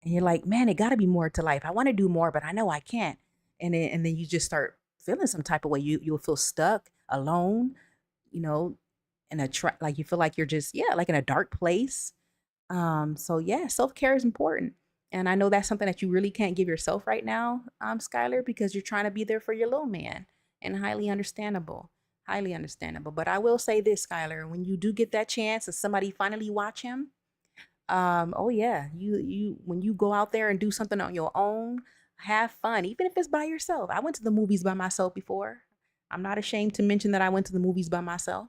And you're like, man, it got to be more to life. I want to do more, but I know I can't. And then you just start feeling some type of way. You'll feel stuck, alone, in a like you feel like you're just, yeah, like in a dark place. So yeah, self-care is important. And I know that's something that you really can't give yourself right now, Skylar, because you're trying to be there for your little man, and highly understandable. Highly understandable. But I will say this, Skylar, when you do get that chance and somebody finally watch him, oh yeah, you when you go out there and do something on your own, have fun, even if it's by yourself. I went to the movies by myself before. I'm not ashamed to mention that I went to the movies by myself.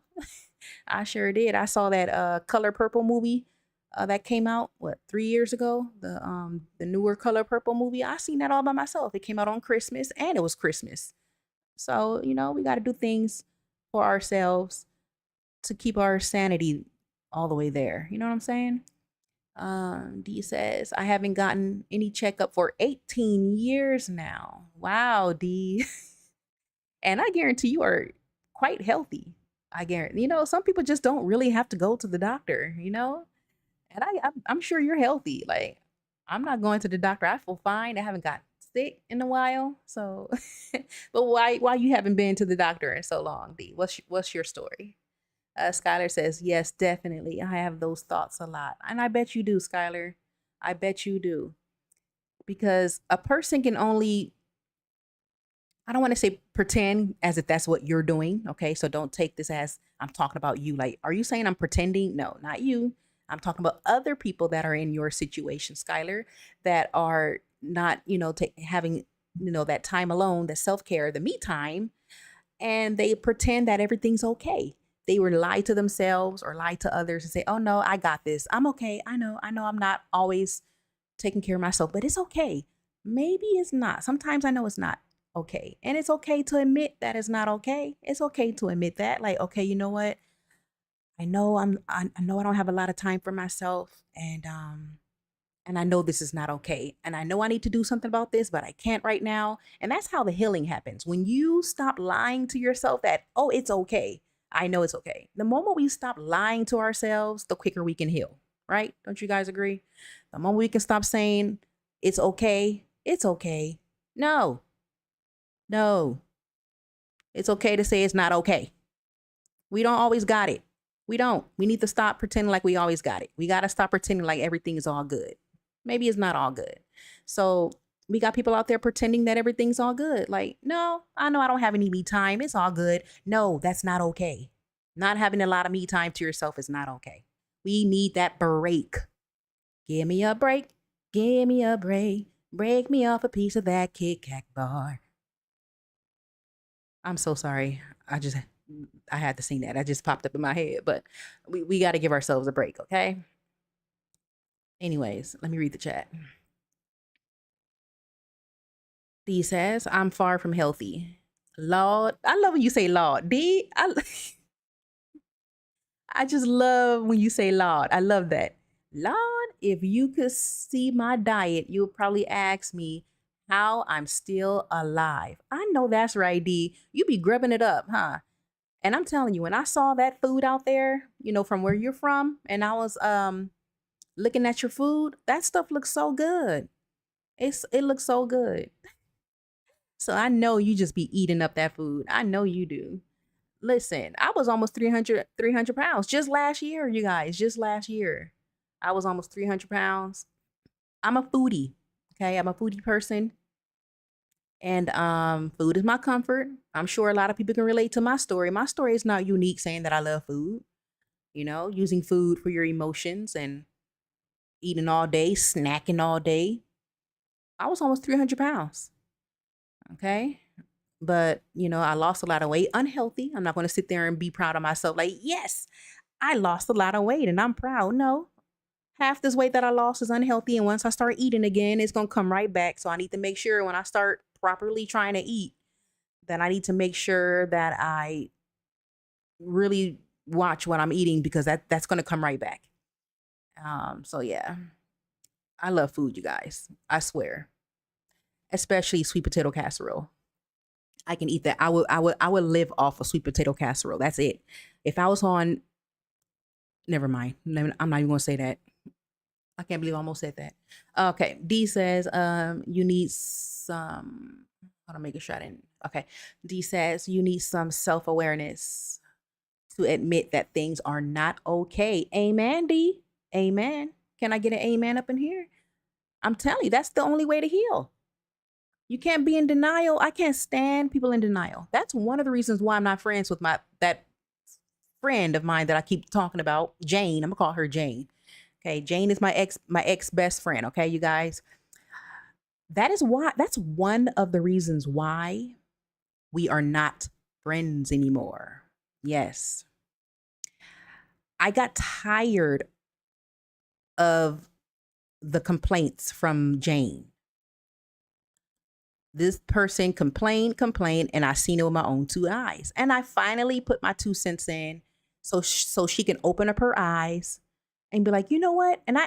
I sure did. I saw that Color Purple movie that came out, what, 3 years ago, the newer Color Purple movie. I seen that all by myself. It came out on Christmas, and it was Christmas. So we got to do things for ourselves to keep our sanity all the way there. You know what I'm saying? D says, I haven't gotten any checkup for 18 years now. Wow, D. And I guarantee you are quite healthy. I guarantee, some people just don't really have to go to the doctor, and I'm sure you're healthy. Like, I'm not going to the doctor. I feel fine. I haven't got sick in a while. So, but why you haven't been to the doctor in so long, D? What's your story? Skylar says, yes, definitely. I have those thoughts a lot. And I bet you do, Skylar. I bet you do. Because a person can only, I don't want to say pretend as if that's what you're doing. Okay. So don't take this as I'm talking about you. Like, are you saying I'm pretending? No, not you. I'm talking about other people that are in your situation, Skylar, that are not, having, that time alone, the self-care, the me time, and they pretend that everything's okay. They would lie to themselves or lie to others and say, oh no, I got this. I'm okay. I know I'm not always taking care of myself, but it's okay. Maybe it's not. Sometimes I know it's not okay. And it's okay to admit that it's not okay. It's okay to admit that. Like, okay, you know what? I know I know I don't have a lot of time for myself, and I know this is not okay. And I know I need to do something about this, but I can't right now. And that's how the healing happens. When you stop lying to yourself that, oh, it's okay. I know it's okay. The moment we stop lying to ourselves, the quicker we can heal, right? Don't you guys agree? The moment we can stop saying it's okay, it's okay. No, no, it's okay to say it's not okay. We don't always got it. We don't. We need to stop pretending like we always got it. We got to stop pretending like everything is all good. Maybe it's not all good. So we got people out there pretending that everything's all good. Like, no, I know I don't have any me time. It's all good. No, that's not okay. Not having a lot of me time to yourself is not okay. We need that break. Give me a break. Give me a break. Break me off a piece of that Kit Kat bar. I'm so sorry. I had to sing that. I just popped up in my head, but we got to give ourselves a break, okay? Anyways, let me read the chat. D says, I'm far from healthy. Lord, I love when you say Lord. D, I just love when you say Lord. I love that. Lord, if you could see my diet, you would probably ask me how I'm still alive. I know that's right, D. You be grubbing it up, huh? And I'm telling you, when I saw that food out there, from where you're from, and I was looking at your food, that stuff looks so good. It looks so good. So I know you just be eating up that food. I know you do. Listen, I was almost 300 pounds just last year, you guys, just last year. I was almost 300 pounds. I'm a foodie. Okay, I'm a foodie person. And food is my comfort. I'm sure a lot of people can relate to my story. My story is not unique saying that I love food, using food for your emotions and eating all day, snacking all day. I was almost 300 pounds. Okay. But, I lost a lot of weight, unhealthy. I'm not going to sit there and be proud of myself. Like, yes, I lost a lot of weight and I'm proud. No, half this weight that I lost is unhealthy. And once I start eating again, it's going to come right back. So I need to make sure when I start properly trying to eat, that I need to make sure that I really watch what I'm eating, because that's going to come right back. So yeah, I love food, you guys. I swear, especially sweet potato casserole. I can eat that. I would live off of sweet potato casserole. That's it. If I was on, never mind. I'm not even gonna say that. I can't believe I almost said that. Okay. D says, you need some. Hold on, make sure I didn't. Okay. D says you need some self-awareness to admit that things are not okay. Amen, D. Amen. Can I get an amen up in here? I'm telling you, that's the only way to heal. You can't be in denial. I can't stand people in denial. That's one of the reasons why I'm not friends with that friend of mine that I keep talking about, Jane. I'm gonna call her Jane. Okay, Jane is my ex best friend. Okay, you guys. That's one of the reasons why we are not friends anymore. Yes. I got tired of the complaints from Jane. This person complained, and I seen it with my own two eyes. And I finally put my 2 cents in so she can open up her eyes and be like, you know what? And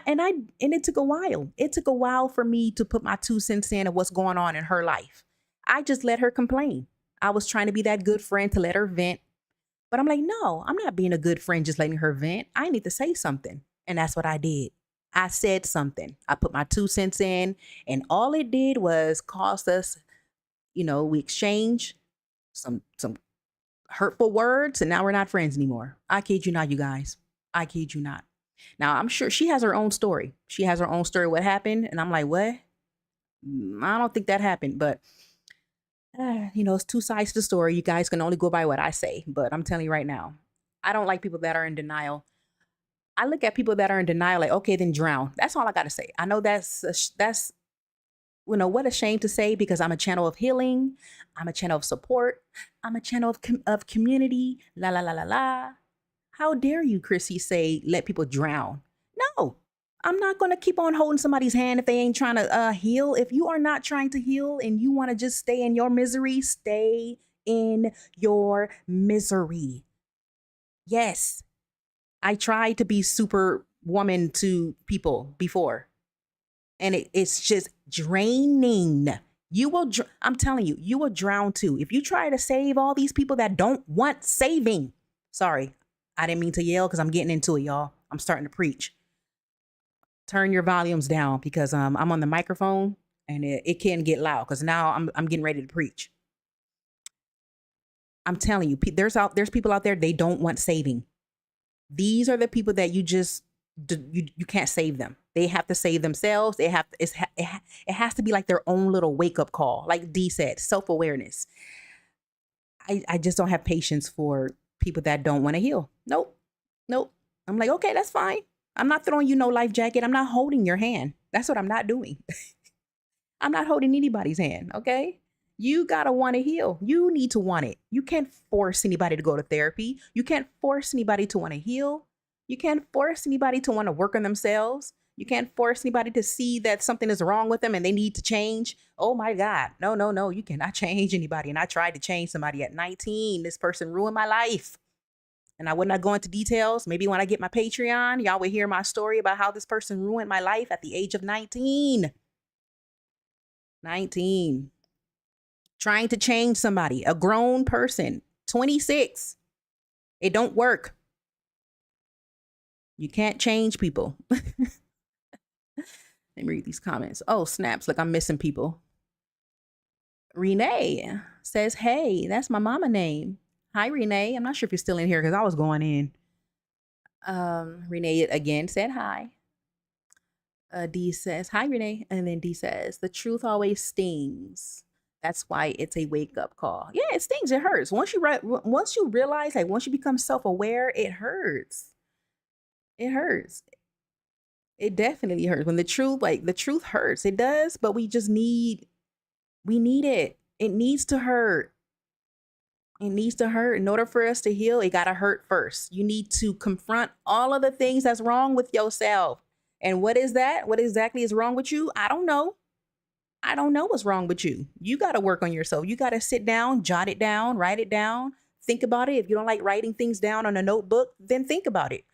it took a while. It took a while for me to put my 2 cents in of what's going on in her life. I just let her complain. I was trying to be that good friend to let her vent. But I'm like, no, I'm not being a good friend just letting her vent. I need to say something. And that's what I did. I said something. I put my 2 cents in, and all it did was cost us, we exchange some hurtful words, and now we're not friends anymore. I kid you not, you guys. I kid you not. Now, I'm sure she has her own story. She has her own story what happened, and I'm like, what? I don't think that happened, but it's two sides to the story. You guys can only go by what I say, but I'm telling you right now, I don't like people that are in denial. I look at people that are in denial like, okay, then drown. That's all I got to say. I know that's what a shame to say, because I'm a channel of healing. I'm a channel of support. I'm a channel of community. La, la, la, la, la. How dare you, Chrissy, say, let people drown? No, I'm not going to keep on holding somebody's hand if they ain't trying to heal. If you are not trying to heal and you want to just stay in your misery, stay in your misery. Yes. I tried to be super woman to people before, and it's just draining. I'm telling you, you will drown too. If you try to save all these people that don't want saving. Sorry, I didn't mean to yell because I'm getting into it, y'all. I'm starting to preach. Turn your volumes down, because I'm on the microphone and it can get loud, because now I'm getting ready to preach. I'm telling you, there's people out there, they don't want saving. These are the people that you can't save them. They have to save themselves. It has to be like their own little wake up call. Like Dee said, self-awareness. I just don't have patience for people that don't want to heal. Nope. I'm like, okay, that's fine. I'm not throwing you no life jacket. I'm not holding your hand. That's what I'm not doing. I'm not holding anybody's hand. Okay. You got to want to heal. You need to want it. You can't force anybody to go to therapy. You can't force anybody to want to heal. You can't force anybody to want to work on themselves. You can't force anybody to see that something is wrong with them and they need to change. Oh my God. No. You cannot change anybody. And I tried to change somebody at 19. This person ruined my life. And I would not go into details. Maybe when I get my Patreon, y'all will hear my story about how this person ruined my life at the age of 19. 19. Trying to change somebody, a grown person, 26. It don't work. You can't change people. Let me read these comments. Oh, snaps. Look, I'm missing people. Renee says, hey, that's my mama name. Hi, Renee. I'm not sure if you're still in here because I was going in. Renee again said hi. D says, "Hi, Renee." And then D says, "The truth always stings. That's why it's a wake up call." Yeah, it stings. It hurts. Once you realize, like once you become self aware, it hurts. It hurts. It definitely hurts when the truth hurts. It does, but we need it. It needs to hurt. It needs to hurt. In order for us to heal, it gotta hurt first. You need to confront all of the things that's wrong with yourself. And what is that? What exactly is wrong with you? I don't know. I don't know what's wrong with you. You got to work on yourself. You got to sit down, jot it down, write it down, think about it. If you don't like writing things down on a notebook, then think about it.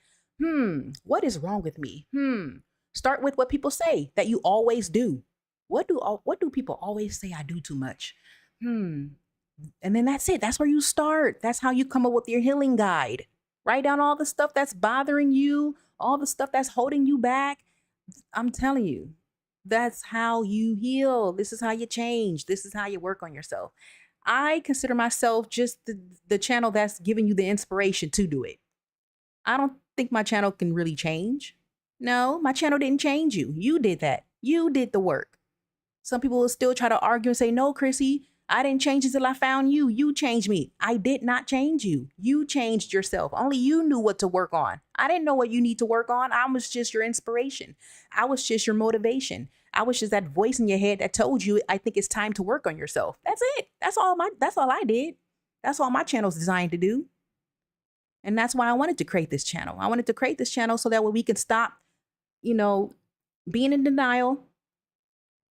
What is wrong with me? Start with what people say that you always do. What do people always say I do too much? And then that's it. That's where you start. That's how you come up with your healing guide. Write down all the stuff that's bothering you, all the stuff that's holding you back. I'm telling you, that's how you heal. This is how you change. This is how you work on yourself. I consider myself just the channel that's giving you the inspiration to do it. I don't think my channel can really change. No, my channel didn't change you. You did that. You did the work. Some people will still try to argue and say, no, Chrissy, I didn't change until I found you. You changed me. I did not change you. You changed yourself. Only you knew what to work on. I didn't know what you need to work on. I was just your inspiration. I was just your motivation. I was just that voice in your head that told you, I think it's time to work on yourself. That's it. That's all I did. That's all my channel's designed to do. And that's why I wanted to create this channel. I wanted to create this channel so that way we can stop, being in denial,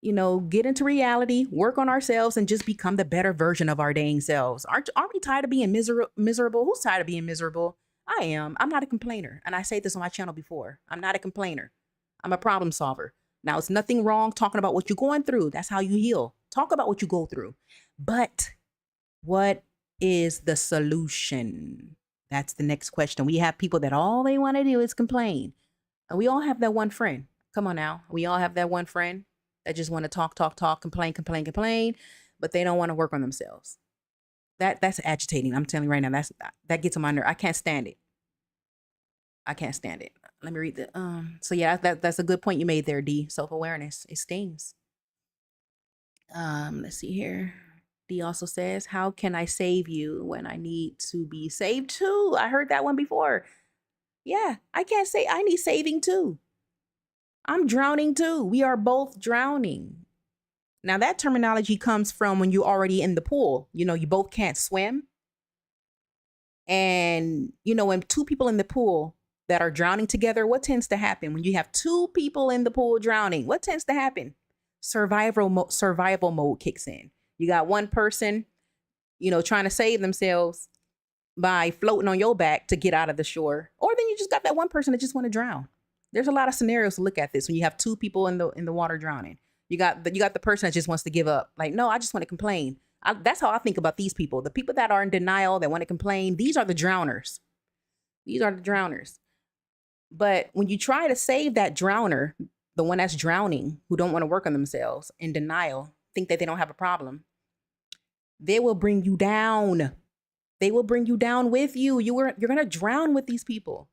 get into reality, work on ourselves, and just become the better version of our dang selves. Aren't we tired of being miserable? Who's tired of being miserable? I am. I'm not a complainer. And I say this on my channel before. I'm not a complainer. I'm a problem solver. Now, it's nothing wrong talking about what you're going through. That's how you heal. Talk about what you go through. But what is the solution? That's the next question. We have people that all they want to do is complain. And we all have that one friend. Come on now. We all have that one friend that just want to talk, complain, but they don't want to work on themselves. That's agitating. I'm telling you right now, that gets on my nerve. I can't stand it. Let me read the so yeah, that's a good point you made there, D. Self-awareness. It stings. Let's see here. D also says, how can I save you when I need to be saved too? I heard that one before. Yeah, I can't say I need saving too. I'm drowning too. We are both drowning. Now that terminology comes from when you're already in the pool. You both can't swim. And, when two people in the pool that are drowning together, what tends to happen? When you have two people in the pool drowning, what tends to happen? Survival mode kicks in. You got one person, trying to save themselves by floating on your back to get out of the shore. Or then you just got that one person that just want to drown. There's a lot of scenarios to look at this when you have two people in the water drowning. You got the person that just wants to give up. Like, no, I just want to complain. That's how I think about these people. The people that are in denial, that want to complain, these are the drowners. But when you try to save that drowner, the one that's drowning, who don't want to work on themselves, in denial, think that they don't have a problem, they will bring you down. They will bring you down with you. You're going to drown with these people.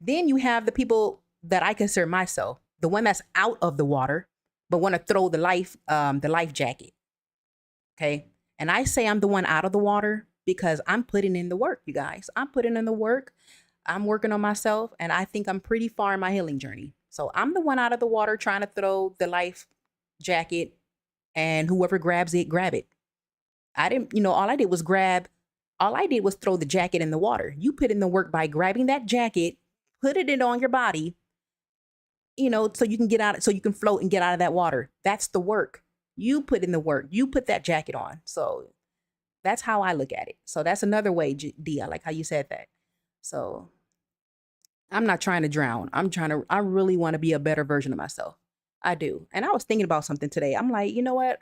Then you have the people that I consider myself, the one that's out of the water, but want to throw the life jacket. Okay. And I say I'm the one out of the water because I'm putting in the work, you guys. I'm putting in the work. I'm working on myself, and I think I'm pretty far in my healing journey. So I'm the one out of the water trying to throw the life jacket, and whoever grabs it, grab it. I didn't, all I did was throw the jacket in the water. You put in the work by grabbing that jacket, putting it on your body, so you can get out, so you can float and get out of that water. That's the work. You put in the work. You put that jacket on. So that's how I look at it. So that's another way, D. I like how you said that. So I'm not trying to drown. I really want to be a better version of myself. I do. And I was thinking about something today. I'm like, you know what?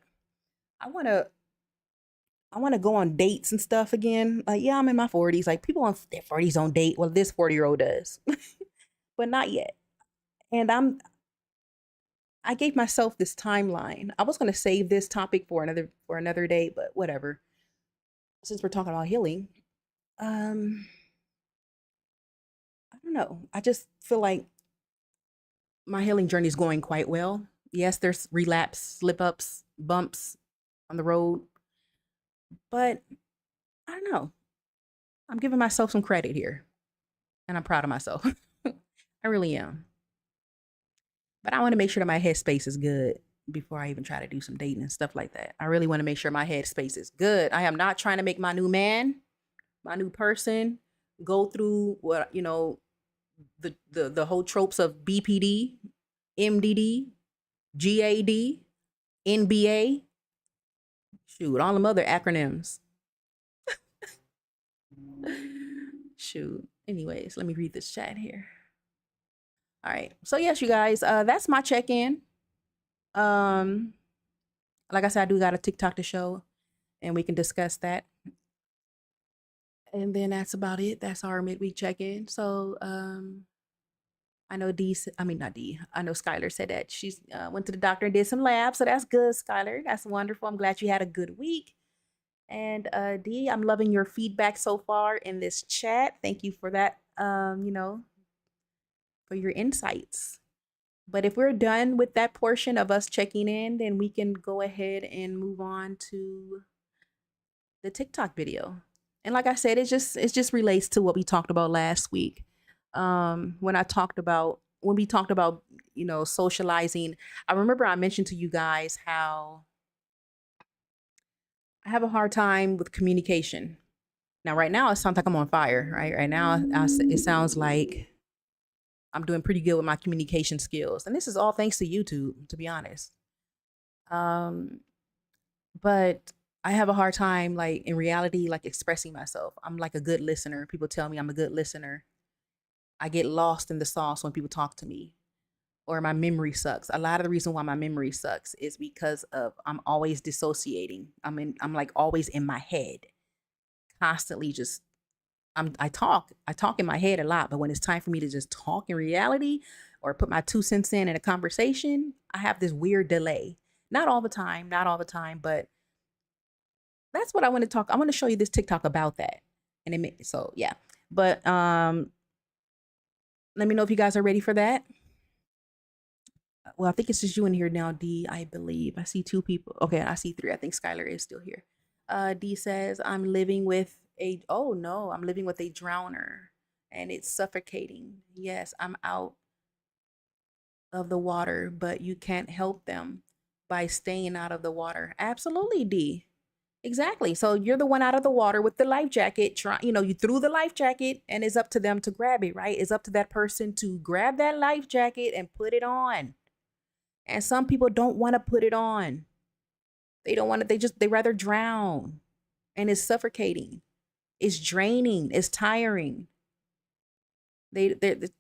I want to go on dates and stuff again. Like, yeah, I'm in my 40s. Like, people in their 40s don't date. Well, this 40-year-old does, but not yet. And I gave myself this timeline. I was going to save this topic for another day, but whatever. Since we're talking about healing, I don't know. I just feel like my healing journey is going quite well. Yes, there's relapse, slip ups, bumps on the road, but I don't know. I'm giving myself some credit here, and I'm proud of myself. I really am. But I want to make sure that my headspace is good before I even try to do some dating and stuff like that. I really want to make sure my headspace is good. I am not trying to make my new man, my new person, go through what the whole tropes of BPD, MDD, GAD, NBA. Shoot, all them other acronyms. Shoot. Anyways, let me read this chat here. All right. So yes, you guys, that's my check-in. Like I said, I do got a TikTok to show, and we can discuss that. And then that's about it. That's our midweek check-in. So I know not D. I know Skylar said that she's went to the doctor and did some labs. So that's good, Skylar. That's wonderful. I'm glad you had a good week. And D, I'm loving your feedback so far in this chat. Thank you for that. For your insights. But if we're done with that portion of us checking in, then we can go ahead and move on to the TikTok video. And like I said, it just relates to what we talked about last week. When we talked about, socializing, I remember I mentioned to you guys how I have a hard time with communication. Now, right now, it sounds like I'm on fire, right? Right now, it sounds like I'm doing pretty good with my communication skills. And this is all thanks to YouTube, to be honest. But I have a hard time, like, in reality, like, expressing myself. I'm like a good listener. People tell me I'm a good listener. I get lost in the sauce when people talk to me, or my memory sucks. A lot of the reason why my memory sucks is because of I'm always dissociating. I'm like always in my head, constantly just I talk in my head a lot, but when it's time for me to just talk in reality or put my 2 cents in a conversation, I have this weird delay. Not all the time, but that's what I want to talk. I want to show you this TikTok about that. So yeah. But let me know if you guys are ready for that. Well, I think it's just you in here now, D, I believe. I see 2 people. Okay, I see 3. I think Skylar is still here. D says, I'm living with a drowner and it's suffocating. Yes, I'm out of the water, but you can't help them by staying out of the water. Absolutely, D. Exactly. So you're the one out of the water with the life jacket. You threw the life jacket and it's up to them to grab it, right? It's up to that person to grab that life jacket and put it on. And some people don't want to put it on. They don't want to, they rather drown. And it's suffocating. It's draining. It's tiring.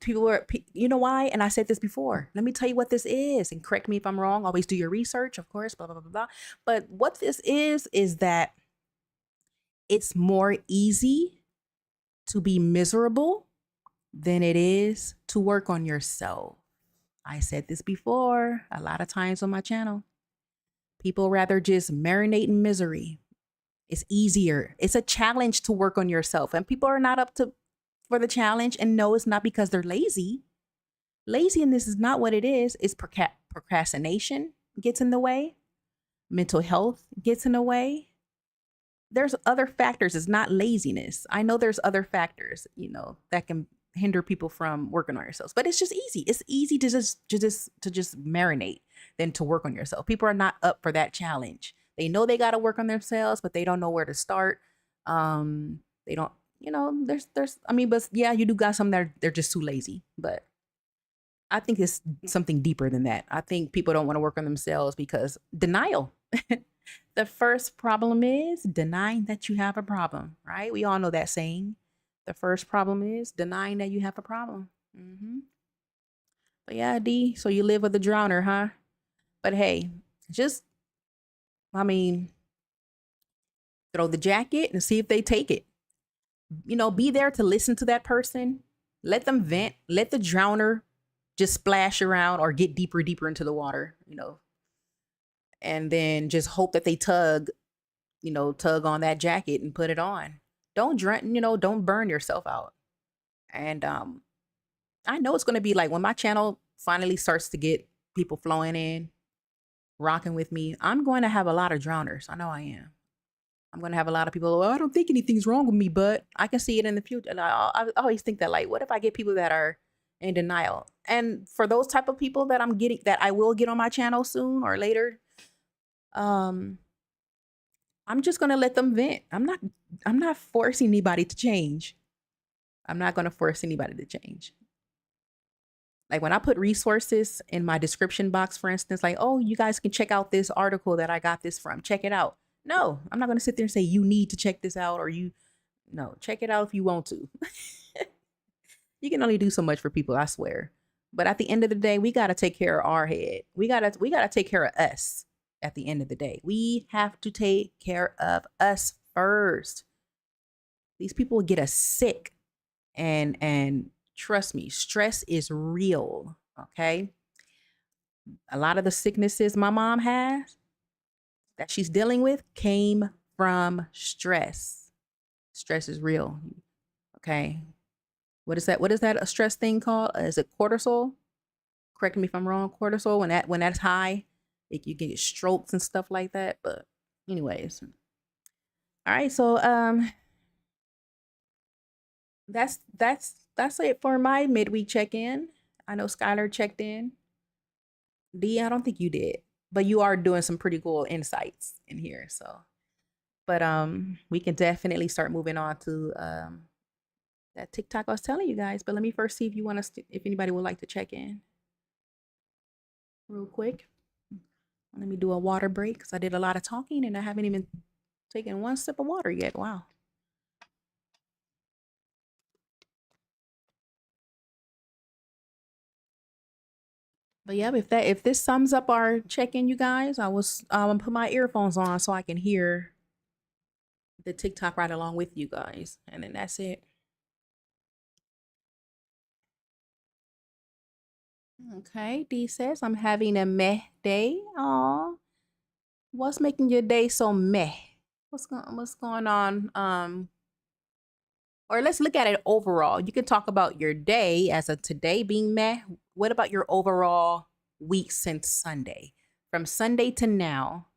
People are, you know why? And I said this before. Let me tell you what this is. And correct me if I'm wrong. Always do your research, of course, blah, blah, blah, blah. But what this is that it's more easy to be miserable than it is to work on yourself. I said this before a lot of times on my channel. People rather just marinate in misery. It's easier. It's a challenge to work on yourself. And people are not up for the challenge. And no, it's not because they're lazy. Laziness is not what it is. It's procrastination gets in the way. Mental health gets in the way. There's other factors. It's not laziness. I know there's other factors, that can hinder people from working on yourselves, but it's just easy. It's easy to just marinate than to work on yourself. People are not up for that challenge. They know they got to work on themselves, but they don't know where to start. They don't, but yeah, you do got some that they're just too lazy, but I think it's something deeper than that. I think people don't want to work on themselves because denial. The first problem is denying that you have a problem, right? We all know that saying. The first problem is denying that you have a problem. But yeah, D, so you live with a drowner, huh? But hey, throw the jacket and see if they take it. Be there to listen to that person. Let them vent. Let the drowner just splash around or get deeper into the water, and then just hope that they tug on that jacket and put it on. Don't don't burn yourself out. And I know it's going to be like when my channel finally starts to get people flowing in, rocking with me, I'm going to have a lot of drowners. I know I am. I'm going to have a lot of people, well, I don't think anything's wrong with me, but I can see it in the future. And I always think that, like, what if I get people that are in denial? And for those type of people that I will get on my channel soon or later, I'm just going to let them vent. I'm not forcing anybody to change. I'm not going to force anybody to change. Like when I put resources in my description box, for instance, like, oh, you guys can check out this article that I got this from. Check it out. No, I'm not going to sit there and say, you need to check this out, or no, check it out if you want to. You can only do so much for people, I swear. But at the end of the day, we got to take care of our head. We got to take care of us at the end of the day. We have to take care of us first. These people get us sick, and trust me, stress is real, okay? A lot of the sicknesses my mom has that she's dealing with came from stress. Stress is real, okay? What is that? What is that a stress thing called? Is it cortisol? Correct me if I'm wrong. Cortisol, when that's high, you get strokes and stuff like that. But anyways, all right. So that's it for my midweek check-in. I know Skylar checked in. D, I don't think you did, but you are doing some pretty cool insights in here. So, but we can definitely start moving on to that TikTok I was telling you guys. But let me first see if you want us to, if anybody would like to check in real quick. Let me do a water break because I did a lot of talking and I haven't even taken one sip of water yet. Wow. But yeah, if this sums up our check-in, you guys, I was put my earphones on so I can hear the TikTok right along with you guys, and then that's it. Okay, D says I'm having a meh day. Aw, what's making your day so meh? What's going on? Or let's look at it overall. You can talk about your day as a today being meh. What about your overall week since Sunday? From Sunday to now,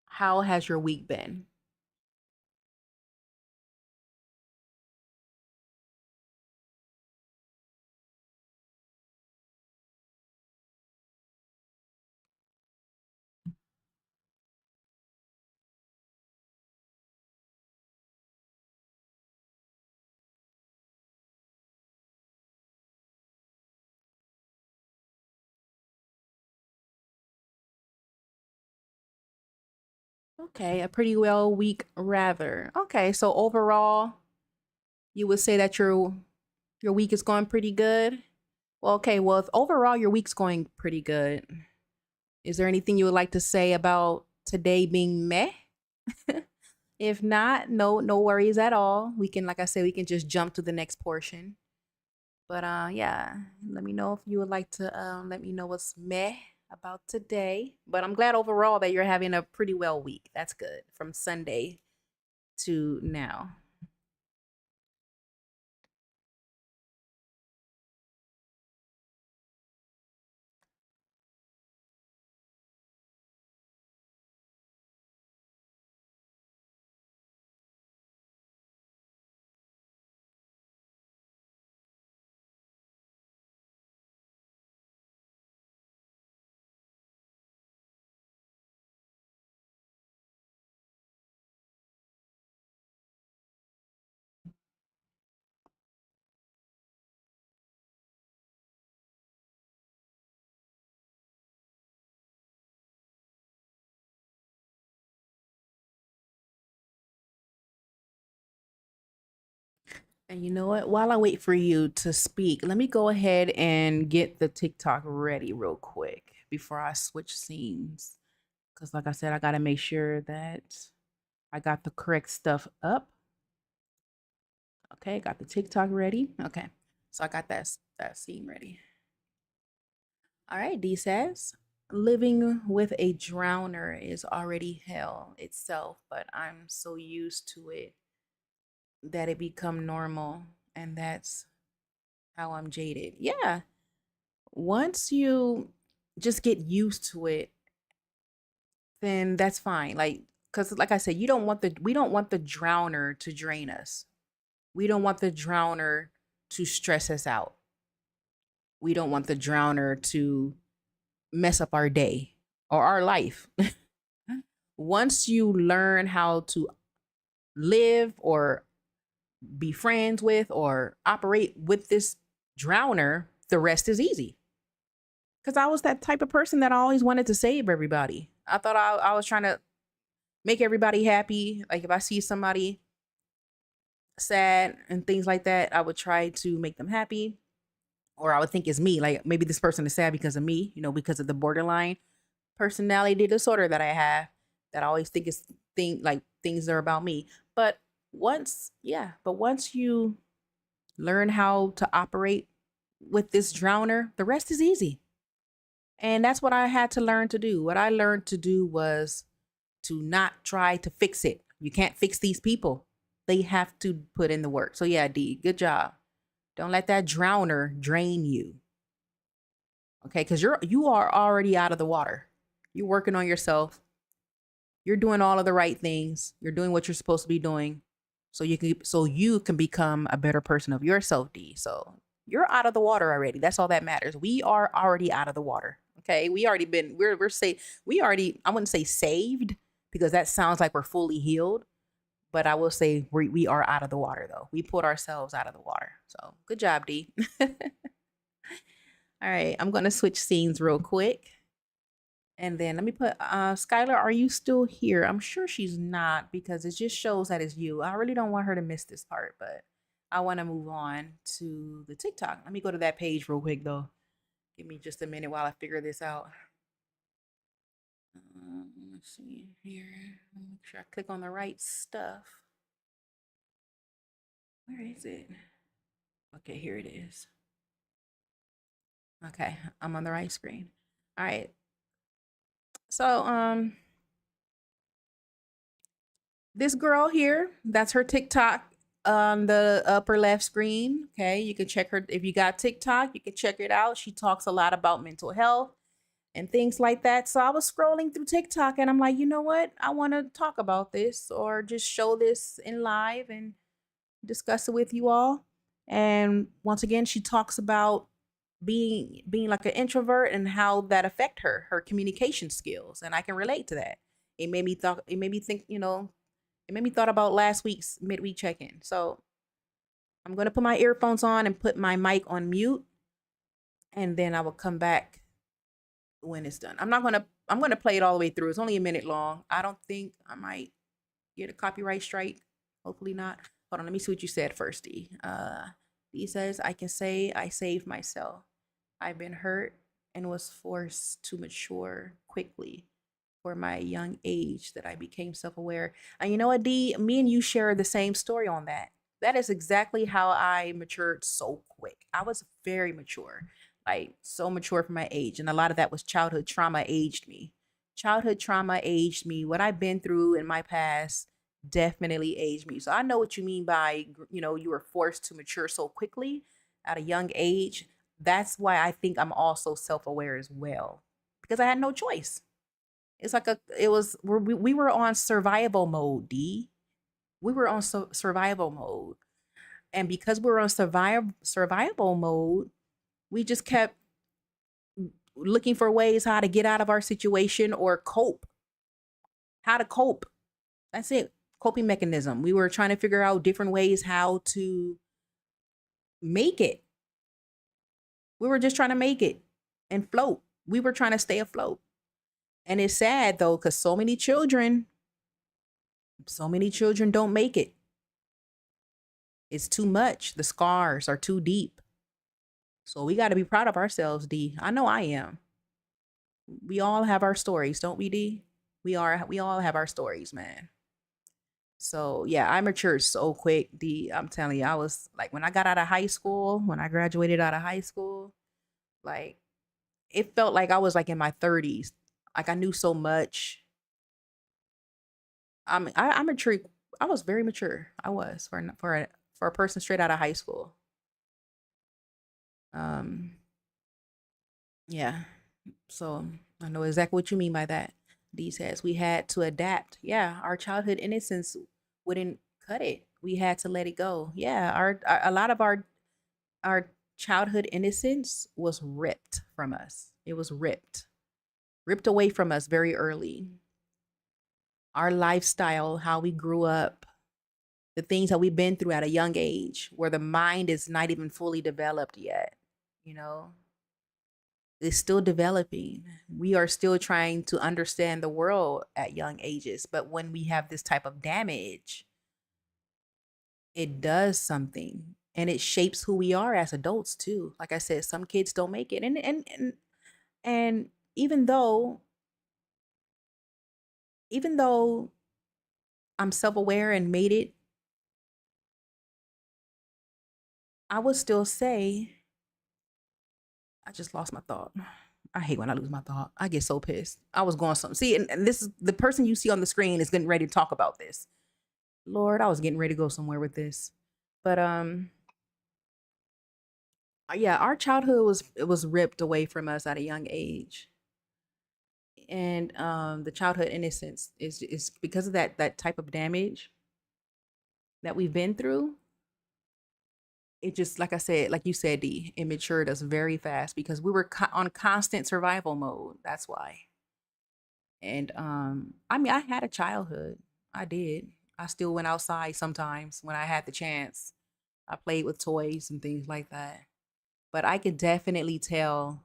how has your week been? Okay, a pretty well week rather. Okay, so overall, you would say that your week is going pretty good. Well, okay, well, if overall your week's going pretty good, is there anything you would like to say about today being meh? If not, no worries at all. We can, like I said, we can just jump to the next portion. But yeah, let me know if you would like to let me know what's meh about today. But I'm glad overall that you're having a pretty well week. That's good from Sunday to now. And you know what? While I wait for you to speak, let me go ahead and get the TikTok ready real quick before I switch scenes. Because, like I said, I got to make sure that I got the correct stuff up. Okay, got the TikTok ready. Okay, so I got that scene ready. All right, D says, living with a drowner is already hell itself, but I'm so used to it that it become normal, and that's how I'm jaded. Yeah. once you just get used to it, then that's fine. Like, because like I said, we don't want the drowner to drain us. We don't want the drowner to stress us out. We don't want the drowner to mess up our day or our life. Once you learn how to live or be friends with or operate with this drowner, the rest is easy. Because I was that type of person that always wanted to save everybody. I thought I was trying to make everybody happy. Like if I see somebody sad and things like that, I would try to make them happy. Or I would think it's me. Like maybe this person is sad because of me, because of the borderline personality disorder that I have. That I always think things are about me. But once you learn how to operate with this drowner, the rest is easy. And that's what I had to learn to do. What I learned to do was to not try to fix it. You can't fix these people. They have to put in the work. So yeah, D, good job. Don't let that drowner drain you. Okay, because you are already out of the water. You're working on yourself. You're doing all of the right things. You're doing what you're supposed to be doing. So you can become a better person of yourself, D. So you're out of the water already. That's all that matters. We are already out of the water. Okay. We're safe. I wouldn't say saved because that sounds like we're fully healed, but I will say we are out of the water though. We pulled ourselves out of the water. So good job, D. All right. I'm going to switch scenes real quick. And then let me put, Skylar, are you still here? I'm sure she's not because it just shows that it's you. I really don't want her to miss this part, but I want to move on to the TikTok. Let me go to that page real quick though. Give me just a minute while I figure this out. Let's see here. Make sure I click on the right stuff. Where is it? Okay, here it is. Okay, I'm on the right screen. All right. So, this girl here, that's her TikTok on the upper left screen. Okay, you can check her. If you got TikTok, you can check it out. She talks a lot about mental health and things like that. So I was scrolling through TikTok and I'm like, you know what? I want to talk about this or just show this in live and discuss it with you all. And once again, she talks about being like an introvert and how that affect her communication skills. And I can relate to that. It made me think, it made me thought about last week's midweek check-in. So I'm going to put my earphones on and put my mic on mute. And then I will come back when it's done. I'm going to play it all the way through. It's only a minute long. I don't think I might get a copyright strike. Hopefully not. Hold on. Let me see what you said first, D. D says, I can say I saved myself. I've been hurt and was forced to mature quickly for my young age that I became self-aware. And you know what, D? Me and you share the same story on that. That is exactly how I matured so quick. I was very mature, like so mature for my age. And a lot of that was childhood trauma aged me. Childhood trauma aged me. What I've been through in my past definitely aged me. So I know what you mean by, you were forced to mature so quickly at a young age. That's why I think I'm also self-aware as well, because I had no choice. It's like we were on survival mode, D. We were on survival mode. And because we were on survival mode, we just kept looking for ways how to get out of our situation or cope. How to cope. That's it. Coping mechanism. We were trying to figure out different ways how to make it. We were just trying to make it and float. We were trying to stay afloat. And it's sad though, because so many children don't make it. It's too much. The scars are too deep. So we got to be proud of ourselves, D. I know I am. We all have our stories, don't we, D? We all have our stories, man. So yeah, I matured so quick, D. I'm telling you, I was like, when I got out of high school, when I graduated out of high school, like it felt like I was like in my 30s. Like I knew so much. I matured. I was very mature. I was for a person straight out of high school. Yeah. So I know exactly what you mean by that. D says we had to adapt. Yeah, our childhood innocence wouldn't cut it. We had to let it go. Yeah, our a lot of our childhood innocence was ripped from us. It was ripped away from us very early. Our lifestyle, how we grew up, the things that we've been through at a young age, where the mind is not even fully developed yet, you know, is still developing. We are still trying to understand the world at young ages. But when we have this type of damage, it does something and it shapes who we are as adults too. Like I said, some kids don't make it. And even though I'm self-aware and made it, I would still say I just lost my thought. I hate when I lose my thought. I get so pissed. I was going something. See, and this is the person you see on the screen is getting ready to talk about this. Lord, I was getting ready to go somewhere with this. But yeah, our childhood was ripped away from us at a young age. And the childhood innocence is because of that type of damage that we've been through. It just, like I said, like you said, D, it matured us very fast because we were on constant survival mode. That's why. And I mean, I had a childhood. I did. I still went outside sometimes when I had the chance. I played with toys and things like that. But I could definitely tell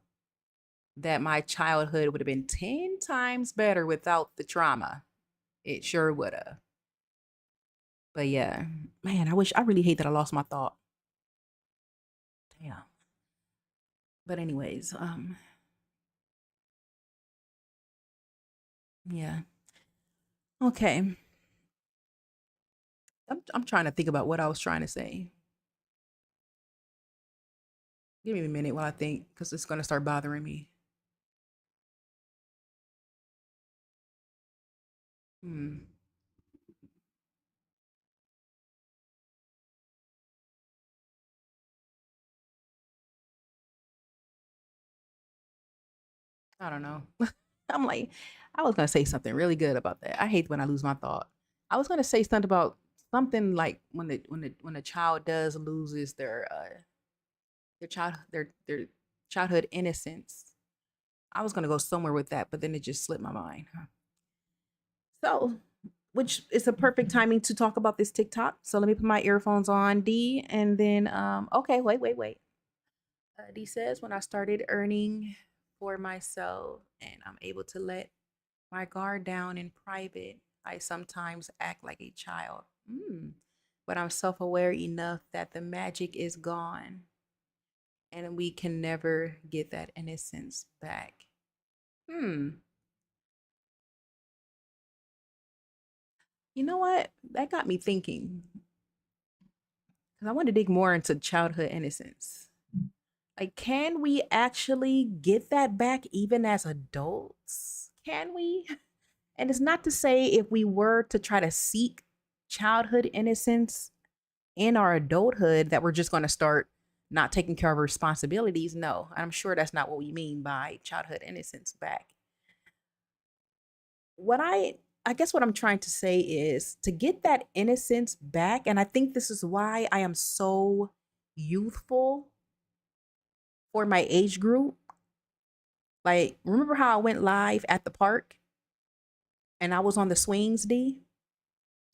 that my childhood would have been 10 times better without the trauma. It sure would have. But yeah, man, I really hate that I lost my thought. Damn. But anyways, yeah. Okay. I'm trying to think about what I was trying to say. Give me a minute while I think, because it's gonna start bothering me. Hmm. I don't know. I'm like, I was gonna say something really good about that. I hate when I lose my thought. I was gonna say something about something like when a child does loses their childhood innocence. I was gonna go somewhere with that, but then it just slipped my mind. So, which is a perfect timing to talk about this TikTok. So let me put my earphones on, D, and then okay, wait. D says when I started earning for myself and I'm able to let my guard down in private, I sometimes act like a child. But I'm self aware enough that the magic is gone and we can never get that innocence back. Hmm. You know what? That got me thinking because I want to dig more into childhood innocence. Like, can we actually get that back even as adults? Can we? And it's not to say if we were to try to seek childhood innocence in our adulthood that we're just going to start not taking care of our responsibilities. No, I'm sure that's not what we mean by childhood innocence back. What I guess what I'm trying to say is to get that innocence back, and I think this is why I am so youthful for my age group. Like, remember how I went live at the park and I was on the swings, D?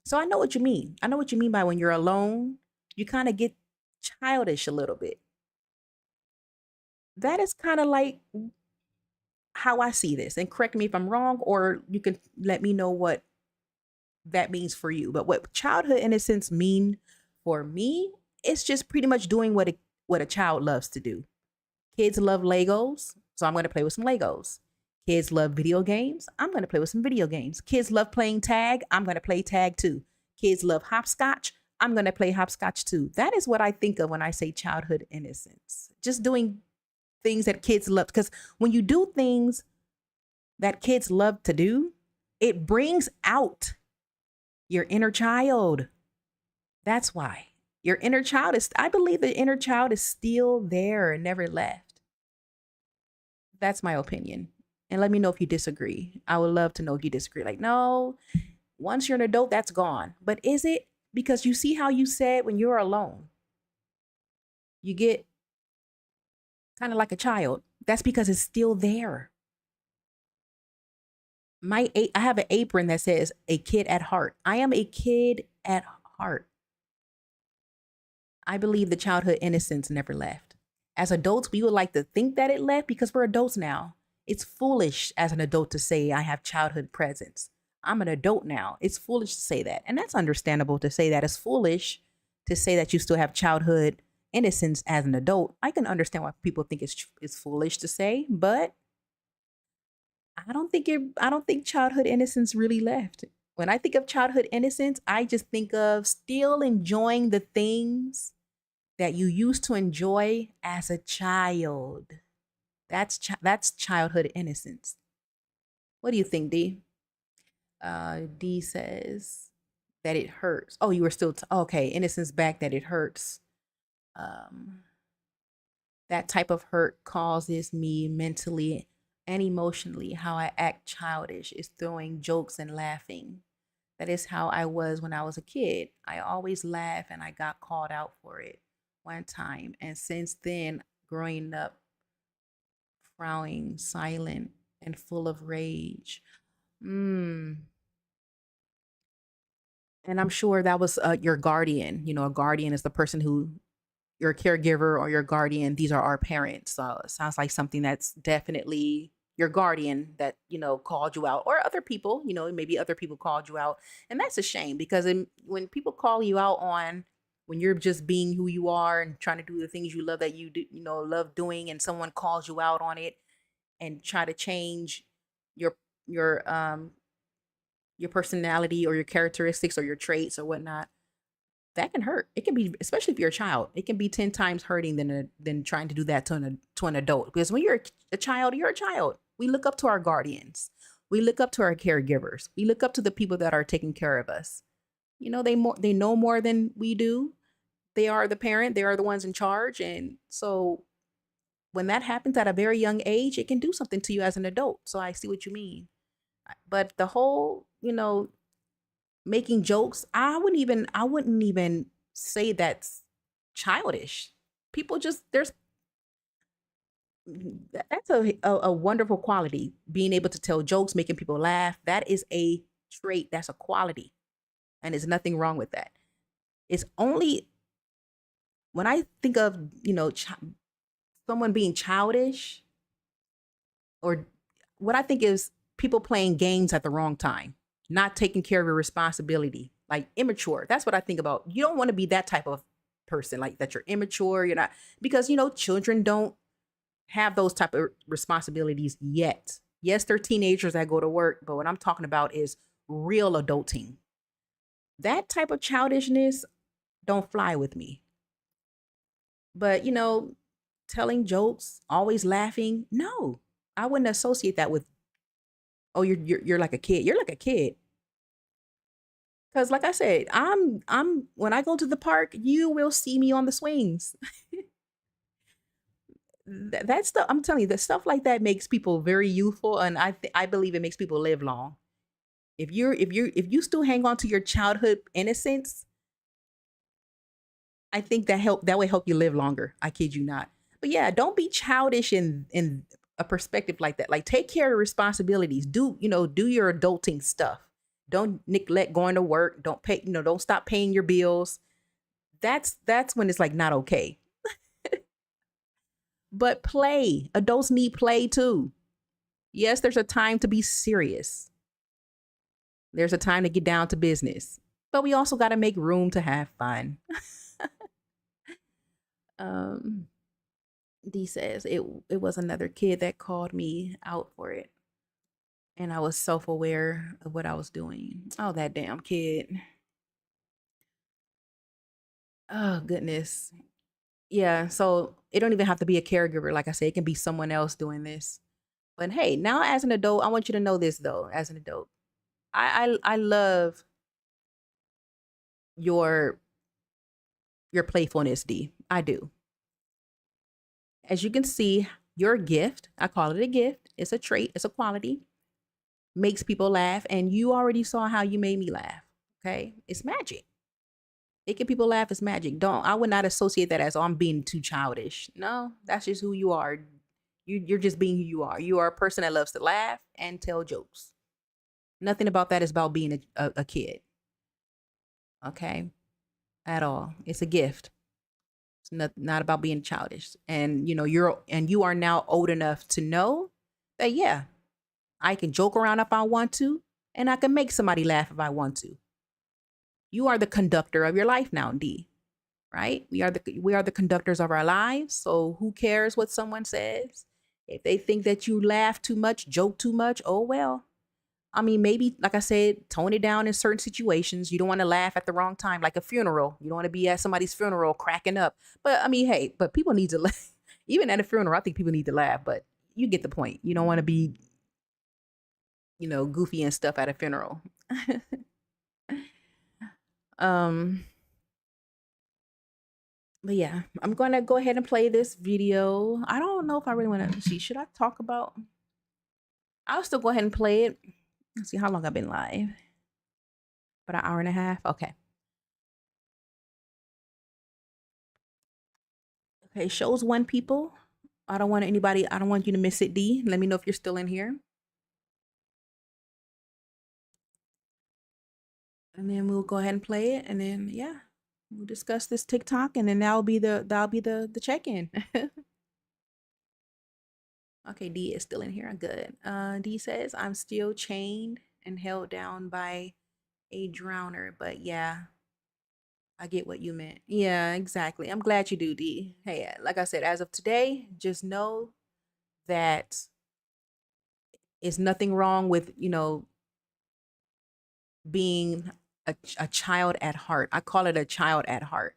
So I know what you mean. I know what you mean by when you're alone, you kind of get childish a little bit. That is kind of like how I see this. And correct me if I'm wrong, or you can let me know what that means for you. But what childhood innocence mean for me, it's just pretty much doing what a child loves to do. Kids love Legos, so I'm going to play with some Legos. Kids love video games. I'm going to play with some video games. Kids love playing tag. I'm going to play tag too. Kids love hopscotch. I'm going to play hopscotch too. That is what I think of when I say childhood innocence. Just doing things that kids love. Because when you do things that kids love to do, it brings out your inner child. That's why. Your inner child is, I believe the inner child is still there and never left. That's my opinion. And let me know if you disagree. I would love to know if you disagree. Like, no, once you're an adult, that's gone. But is it? Because you see how you said when you're alone, you get kind of like a child. That's because it's still there. I have an apron that says a kid at heart. I am a kid at heart. I believe the childhood innocence never left. As adults, we would like to think that it left because we're adults now. It's foolish as an adult to say I have childhood presence. I'm an adult now. It's foolish to say that. And that's understandable to say that. It's foolish to say that you still have childhood innocence as an adult. I can understand why people think it's foolish to say, but I don't think childhood innocence really left. When I think of childhood innocence, I just think of still enjoying the things that you used to enjoy as a child. That's childhood innocence. What do you think, D? D says that it hurts. Oh, you were still okay. Innocence back that it hurts. Um, that type of hurt causes me mentally and emotionally. How I act childish is throwing jokes and laughing. That is how I was when I was a kid. I always laugh and I got called out for it one time. And since then, growing up, frowning, silent, and full of rage. Mm. And I'm sure that was your guardian. You know, a guardian is the person who, your caregiver or your guardian, these are our parents. So it sounds like something that's definitely your guardian that, you know, called you out, or other people, you know, maybe other people called you out. And that's a shame because when people call you out on when you're just being who you are and trying to do the things you love that you do, you know, love doing, and someone calls you out on it and try to change your your um your personality or your characteristics or your traits or whatnot, that can hurt. It can be, especially if you're a child, it can be 10 times hurting than trying to do that to an adult. Because when you're a child, you're a child. We look up to our guardians. We look up to our caregivers. We look up to the people that are taking care of us. You know, they know more than we do. They are the parent, they are the ones in charge. And so when that happens at a very young age, it can do something to you as an adult. So I see what you mean. But the whole, you know, making jokes, I wouldn't even say that's childish. People just there's that's a wonderful quality, being able to tell jokes, making people laugh. That is a trait, that's a quality, and there's nothing wrong with that. It's only when I think of, you know, someone being childish, or what I think is people playing games at the wrong time, not taking care of your responsibility, like immature. That's what I think about. You don't want to be that type of person, like that you're immature, you're not, because, you know, children don't have those type of responsibilities yet. Yes, they're teenagers that go to work, but what I'm talking about is real adulting. That type of childishness don't fly with me. But, you know, telling jokes, always laughing, no. I wouldn't associate that with, oh, you're like a kid. You're like a kid. Cuz like I said, I'm when I go to the park, you will see me on the swings. That's the I'm telling you, the stuff like that makes people very youthful, and I believe it makes people live long. If you still hang on to your childhood innocence, I think that would help you live longer. I kid you not. But yeah, don't be childish in a perspective like that. Like, take care of responsibilities. Do your adulting stuff. Don't neglect going to work. Don't stop paying your bills. That's when it's like not okay. But play. Adults need play too. Yes, there's a time to be serious. There's a time to get down to business. But we also got to make room to have fun. um D says it was another kid that called me out for it, and I was self-aware of what I was doing. Oh, that damn kid. Oh, goodness. Yeah, so it don't even have to be a caregiver. Like I said, it can be someone else doing this. But hey, now as an adult, I want you to know this though. As an adult, I love your your playfulness, D. I do. As you can see, your gift, I call it a gift, it's a trait, it's a quality, makes people laugh. And you already saw how you made me laugh. Okay. It's magic. Making people laugh is magic. I would not associate that as, oh, I'm being too childish. No, that's just who you are. You're just being who you are. You are a person that loves to laugh and tell jokes. Nothing about that is about being a kid. Okay. At all. It's a gift. It's not about being childish. And you are now old enough to know that, yeah, I can joke around if I want to, and I can make somebody laugh if I want to. You are the conductor of your life now, D. Right? We are the conductors of our lives. So who cares what someone says? If they think that you laugh too much, joke too much, oh well. I mean, maybe, like I said, tone it down in certain situations. You don't want to laugh at the wrong time, like a funeral. You don't want to be at somebody's funeral cracking up. But I mean, hey, but people need to laugh. Even at a funeral, I think people need to laugh, but you get the point. You don't want to be, goofy and stuff at a funeral. But yeah, I'm going to go ahead and play this video. I don't know if I really want to see. Should I talk about? I'll still go ahead and play it. Let's see how long I've been live. About an hour and a half. Okay. Okay, shows one people. I don't want you to miss it, D. Let me know if you're still in here. And then we'll go ahead and play it. And then, yeah, we'll discuss this TikTok. And then that'll be the check-in. Okay, D is still in here. Good. D says, I'm still chained and held down by a drowner. But yeah, I get what you meant. Yeah, exactly. I'm glad you do, D. Hey, like I said, as of today, just know that it's nothing wrong with, being a child at heart. I call it a child at heart.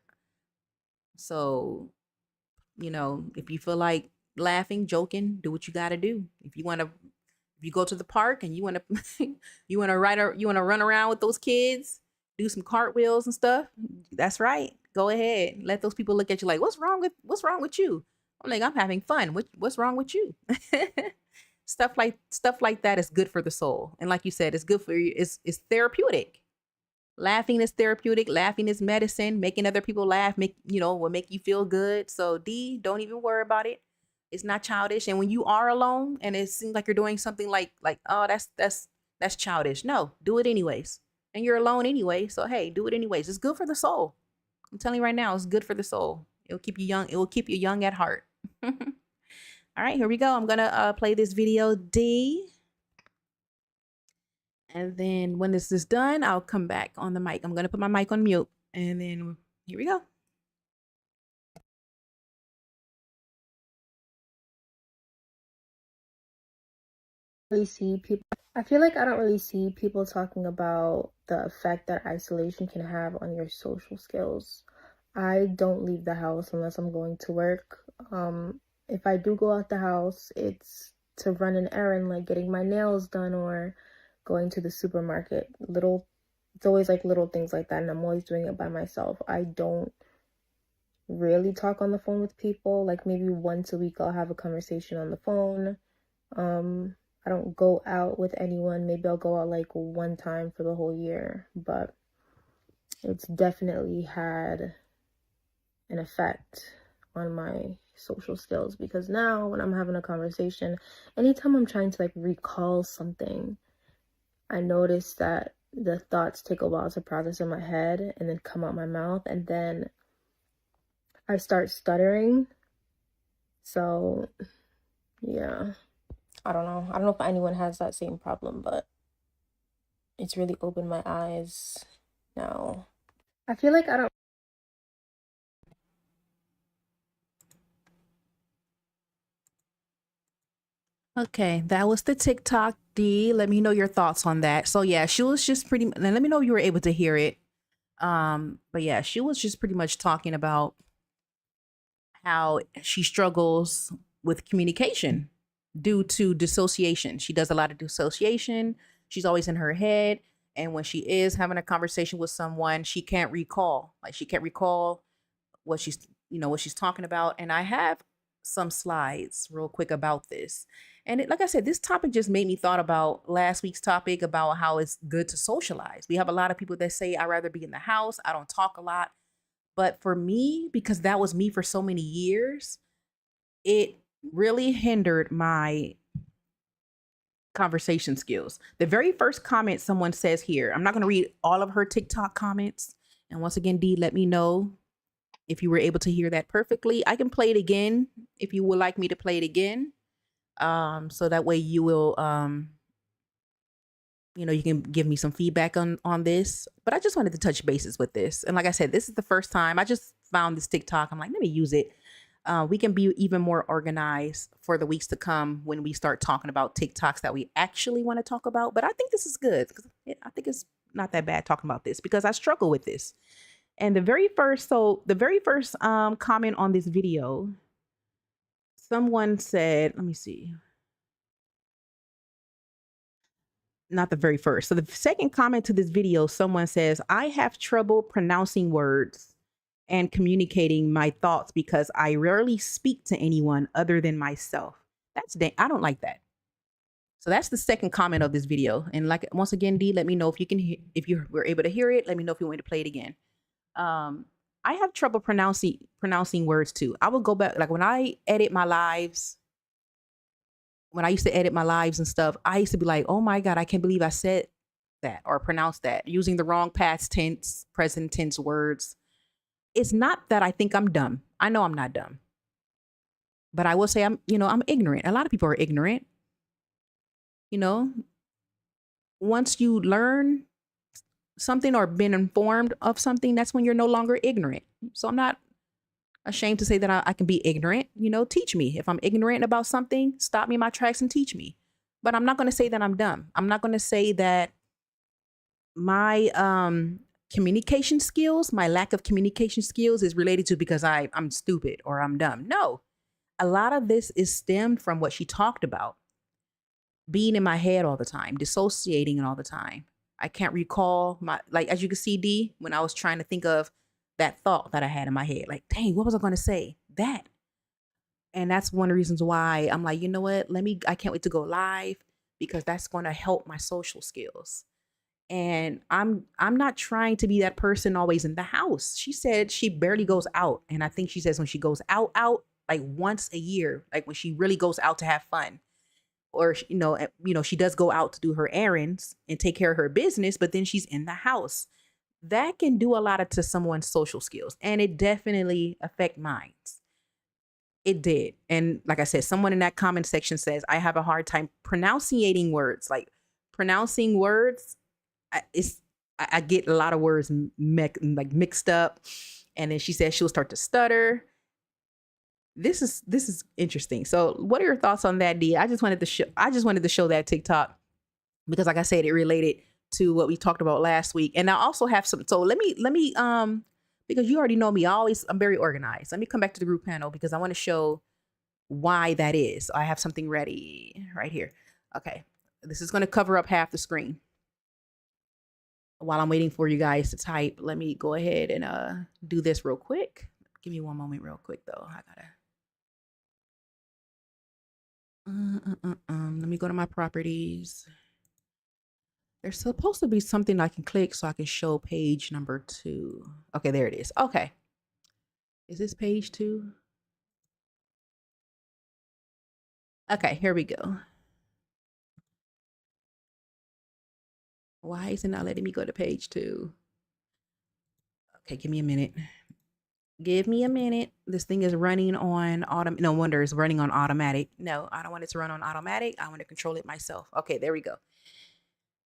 So, if you feel like laughing, joking, do what you got to do. If you go to the park and you want to you want to run around with those kids, do some cartwheels and stuff, that's right. Go ahead. Let those people look at you like, what's wrong with you? I'm like, I'm having fun. What's wrong with you? Stuff like that is good for the soul. And like you said, it's good for you. It's therapeutic. Laughing is therapeutic. Laughing is medicine. Making other people laugh will make you feel good. So D, don't even worry about it. It's not childish. And when you are alone and it seems like you're doing something like, oh, that's childish. No, do it anyways. And you're alone anyway. So hey, do it anyways. It's good for the soul. I'm telling you right now, it's good for the soul. It'll keep you young. It will keep you young at heart. All right, here we go. I'm gonna play this video, D. And then when this is done, I'll come back on the mic. I'm gonna put my mic on mute. And then here we go. Really see people. I feel like I don't really see people talking about the effect that isolation can have on your social skills. I don't leave the house unless I'm going to work. If I do go out the house, it's to run an errand, like getting my nails done or going to the supermarket. It's always like little things like that, and I'm always doing it by myself. I don't really talk on the phone with people. Like maybe once a week I'll have a conversation on the phone. I don't go out with anyone. Maybe I'll go out like one time for the whole year, but it's definitely had an effect on my social skills, because now when I'm having a conversation, anytime I'm trying to like recall something, I notice that the thoughts take a while to process in my head and then come out my mouth, and then I start stuttering. So yeah, I don't know if anyone has that same problem, but it's really opened my eyes now. I feel like I don't. Okay, that was the TikTok, D. Let me know your thoughts on that. So yeah, she was just and let me know if you were able to hear it. But yeah, she was just pretty much talking about how she struggles with communication due to dissociation. She does a lot of dissociation. She's always in her head. And when she is having a conversation with someone, she can't recall. Like she can't recall what she's talking about. And I have some slides real quick about this. And like I said, this topic just made me thought about last week's topic about how it's good to socialize. We have a lot of people that say, I'd rather be in the house. I don't talk a lot. But for me, because that was me for so many years, it really hindered my conversation skills. The very first comment someone says here, I'm not going to read all of her TikTok comments. And once again, Dee, let me know if you were able to hear that perfectly. I can play it again if you would like me to play it again. So that way you will, you can give me some feedback on this. But I just wanted to touch bases with this. And like I said, this is the first time I just found this TikTok. I'm like, let me use it. We can be even more organized for the weeks to come when we start talking about TikToks that we actually want to talk about. But I think this is good because I think it's not that bad talking about this because I struggle with this. And the very first comment on this video, someone said, let me see. Not the very first. So the second comment to this video, someone says, I have trouble pronouncing words and communicating my thoughts because I rarely speak to anyone other than myself. I don't like that. So that's the second comment of this video. And like, once again, Dee, let me know if you were able to hear it. Let me know if you want me to play it again. I have trouble pronouncing words too. I will go back, like when I edit my lives, when I used to edit my lives and stuff, I used to be like, oh my God, I can't believe I said that or pronounced that using the wrong past tense, present tense words. It's not that I think I'm dumb. I know I'm not dumb. But I will say I'm ignorant. A lot of people are ignorant. Once you learn something or been informed of something, that's when you're no longer ignorant. So I'm not ashamed to say that I can be ignorant. Teach me. If I'm ignorant about something, stop me in my tracks and teach me. But I'm not going to say that I'm dumb. I'm not going to say that my communication skills, my lack of communication skills is related to because I'm stupid or I'm dumb. No, a lot of this is stemmed from what she talked about. Being in my head all the time, dissociating all the time. I can't recall as you can see, Dee, when I was trying to think of that thought that I had in my head, like, dang, what was I going to say? That. And that's one of the reasons why I'm like, you know what? I can't wait to go live because that's going to help my social skills. And I'm not trying to be that person always in the house. She said she barely goes out. And I think she says when she goes out, like once a year, like when she really goes out to have fun. Or, she does go out to do her errands and take care of her business, but then she's in the house. That can do a lot to someone's social skills. And it definitely affect mine. It did. And like I said, someone in that comment section says, I have a hard time pronouncing words. Like pronouncing words, I get a lot of words mixed up. And then she says she'll start to stutter. This is interesting. So what are your thoughts on that, Dee? I just wanted to show that TikTok because like I said, it related to what we talked about last week. And I also have some, so let me, because you already know me, I'm very organized. Let me come back to the group panel because I want to show why that is. I have something ready right here. Okay. This is going to cover up half the screen. While I'm waiting for you guys to type, let me go ahead and do this real quick. Give me one moment real quick though. I gotta. Let me go to my properties. There's supposed to be something I can click so I can show page number 2. Okay, there it is. Okay. Is this page 2? Okay, here we go. Why is it not letting me go to page 2? Okay, give me a minute. Give me a minute. This thing is running on no wonder it's running on automatic. No, I don't want it to run on automatic. I want to control it myself. Okay, there we go.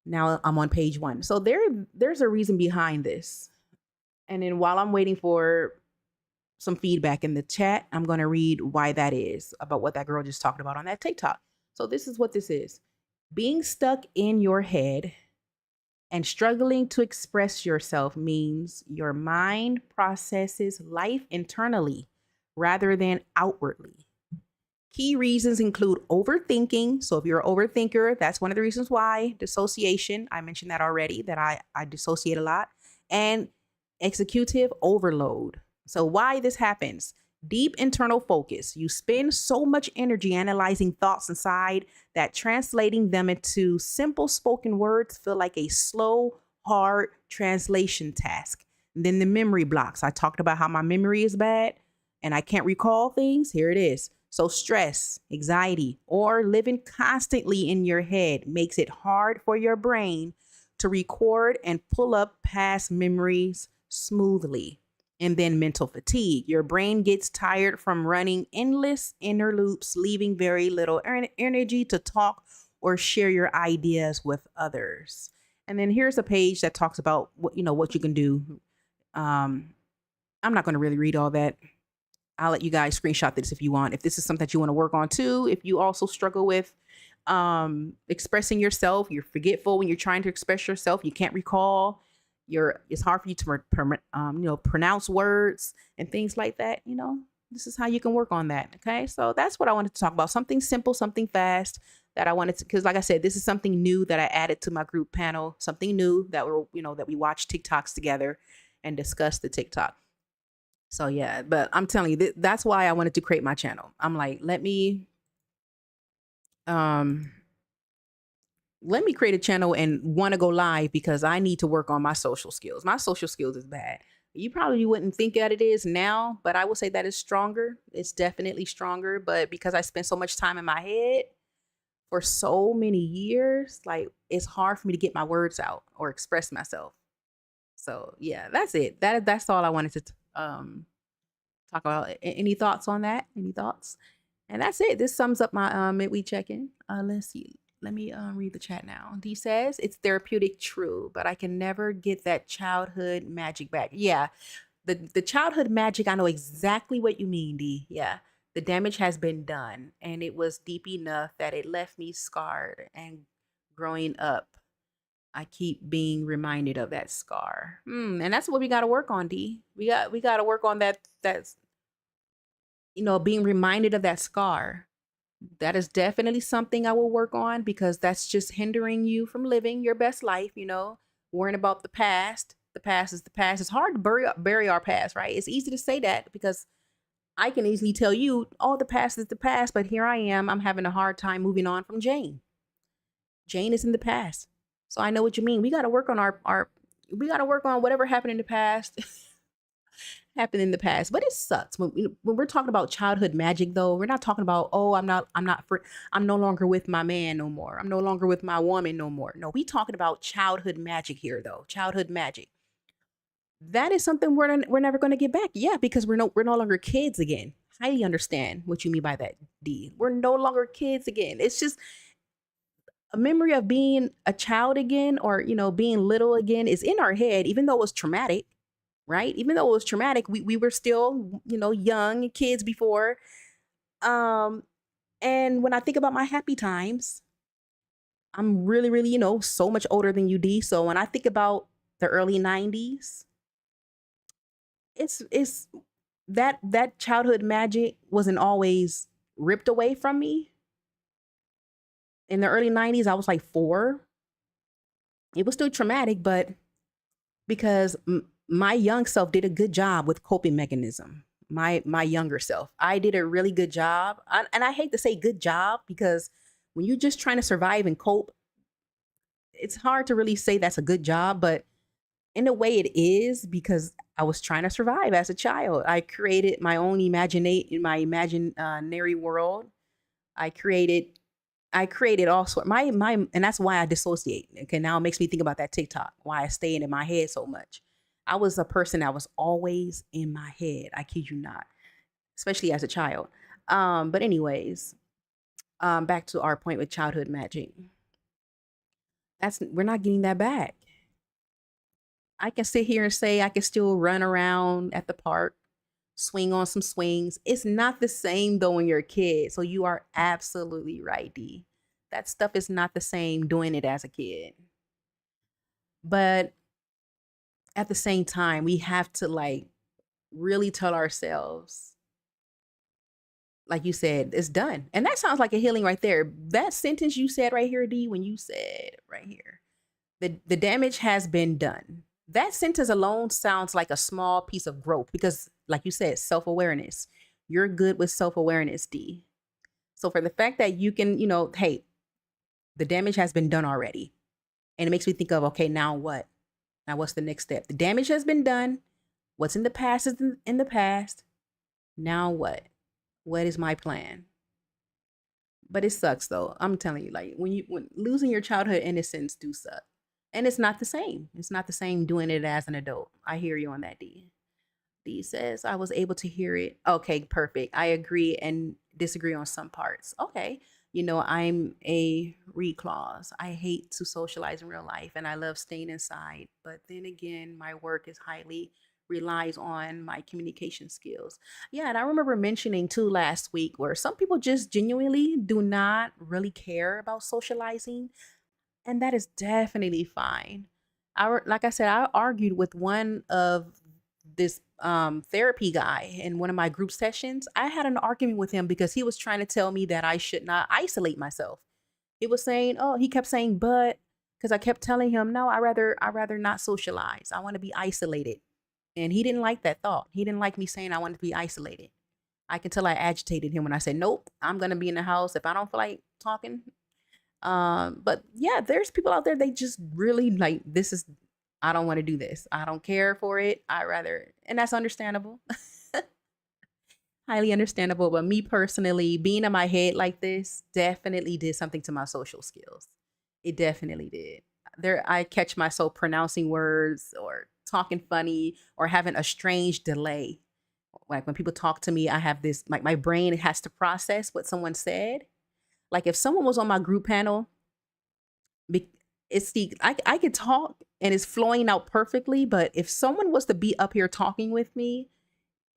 Now I'm on page 1. So there's a reason behind this. And then while I'm waiting for some feedback in the chat, I'm going to read why that is about what that girl just talked about on that TikTok. So this is what this is. Being stuck in your head and struggling to express yourself means your mind processes life internally rather than outwardly. Key reasons include overthinking. So if you're an overthinker, that's one of the reasons why. Dissociation, I mentioned that already, that I dissociate a lot. And executive overload. So why this happens? Deep internal focus. You spend so much energy analyzing thoughts inside that translating them into simple spoken words feel like a slow, hard translation task. And then the memory blocks. I talked about how my memory is bad and I can't recall things. Here it is. So stress, anxiety, or living constantly in your head makes it hard for your brain to record and pull up past memories smoothly. And then mental fatigue. Your brain gets tired from running endless inner loops, leaving very little energy to talk or share your ideas with others. And then here's a page that talks about what you can do. I'm not going to really read all that. I'll let you guys screenshot this if you want. If this is something that you want to work on too, if you also struggle with expressing yourself, you're forgetful when you're trying to express yourself, you can't recall, it's hard for you to pronounce words and things like that, this is how you can work on that. Okay, so that's what I wanted to talk about. Something simple, something fast that I wanted to, because like I said, this is something new that I added to my group panel, something new that that we watch TikToks together and discuss the TikTok. So yeah, but I'm telling you, that's why I wanted to create my channel. I'm like, let me create a channel and want to go live because I need to work on my social skills. My social skills is bad. You probably wouldn't think that it is now, but I will say that it's stronger. It's definitely stronger. But because I spent so much time in my head for so many years, like it's hard for me to get my words out or express myself. So yeah, that's it. That's all I wanted to talk about. Any thoughts on that? Any thoughts? And that's it. This sums up my midweek check-in. Let's see. Let me read the chat now. D says, it's therapeutic, true, but I can never get that childhood magic back. Yeah, the childhood magic, I know exactly what you mean, D. Yeah, the damage has been done, and it was deep enough that it left me scarred. And growing up, I keep being reminded of that scar. And that's what we got to work on, D. We got to work on that. That's, being reminded of that scar. That is definitely something I will work on because that's just hindering you from living your best life, worrying about the past. The past is the past. It's hard to bury our past, right? It's easy to say that because I can easily tell you, oh, the past is the past, but here I am. I'm having a hard time moving on from Jane. Jane is in the past. So I know what you mean. We got to work on we got to work on whatever happened in the past. Happened in the past, but it sucks when we're talking about childhood magic. Though we're not talking about, oh, I'm no longer with my man no more. I'm no longer with my woman no more. No, we talking about childhood magic here, though. Childhood magic. That is something we're never going to get back. Yeah, because we're no longer kids again. Highly understand what you mean by that, D. We're no longer kids again. It's just a memory of being a child again, or being little again, is in our head, even though it was traumatic. Right? Even though it was traumatic, we were still, young kids before. And when I think about my happy times, I'm really, really, so much older than you, D. So when I think about the early 90s, it's that childhood magic wasn't always ripped away from me. In the early 90s, I was like 4. It was still traumatic, but because my young self did a good job with coping mechanism. My younger self, I did a really good job. And I hate to say good job because when you're just trying to survive and cope, it's hard to really say that's a good job, but in a way it is, because I was trying to survive as a child. I created my own imaginary world. I created all sorts. And that's why I dissociate. Okay, now it makes me think about that TikTok, why I stay in my head so much. I was a person that was always in my head. I kid you not, especially as a child. But anyways, back to our point with childhood magic. We're not getting that back. I can sit here and say I can still run around at the park, swing on some swings. It's not the same though when you're a kid. So you are absolutely right, D. That stuff is not the same doing it as a kid. But at the same time, we have to really tell ourselves, like you said, it's done. And that sounds like a healing right there. That sentence you said right here, D, when you said right here, the damage has been done. That sentence alone sounds like a small piece of growth because, like you said, self-awareness. You're good with self-awareness, D. So for the fact that you can, hey, the damage has been done already. And it makes me think of, okay, now what? Now what's the next step? The damage has been done. What's in the past is in the past. Now what? What is my plan? But it sucks though. I'm telling you, like when losing your childhood innocence do suck. And it's not the same. It's not the same doing it as an adult. I hear you on that, D. D says, I was able to hear it. Okay, perfect. I agree and disagree on some parts. Okay. I'm a recluse. I hate to socialize in real life and I love staying inside. But then again, my work is highly relies on my communication skills. Yeah, and I remember mentioning too last week where some people just genuinely do not really care about socializing, and that is definitely fine. Like I said, I argued with one of this therapy guy in one of my group sessions. I had an argument with him because he was trying to tell me that I should not isolate myself. He was saying, oh, he kept saying, but because I kept telling him, no, I rather not socialize. I want to be isolated. And he didn't like that thought. He didn't like me saying I wanted to be isolated. I can tell I agitated him when I said, nope, I'm going to be in the house if I don't feel like talking. But yeah, there's people out there, they just really like, I don't want to do this. I don't care for it. And that's understandable. Highly understandable. But me personally, being in my head like this definitely did something to my social skills. It definitely did. I catch myself pronouncing words or talking funny or having a strange delay. Like when people talk to me, I have this, like my brain has to process what someone said. Like if someone was on my group panel, I could talk and it's flowing out perfectly. But if someone was to be up here talking with me,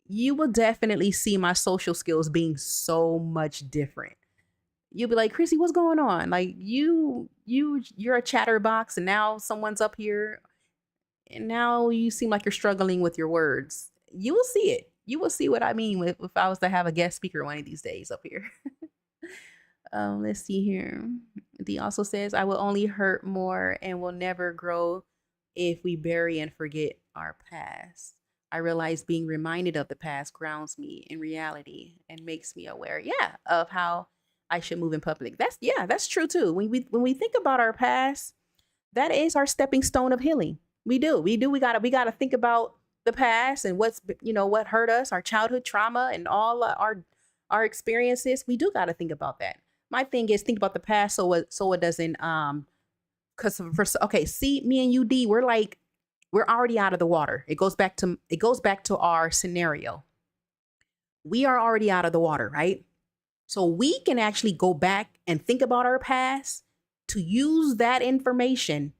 you will definitely see my social skills being so much different. You'll be like, Chrissy, what's going on? Like you're a chatterbox and now someone's up here and now you seem like you're struggling with your words. You will see it. You will see what I mean if I was to have a guest speaker one of these days up here. Let's see here. Dee also says, I will only hurt more and will never grow if we bury and forget our past. I realize being reminded of the past grounds me in reality and makes me aware, of how I should move in public. That's true too. When we think about our past, that is our stepping stone of healing. We do. We gotta think about the past and what hurt us, our childhood trauma and all our experiences. We do gotta think about that. My thing is think about the past so it doesn't see me and you, D, we're already out of the water. It goes back to our scenario. We are already out of the water, right? So we can actually go back and think about our past to use that information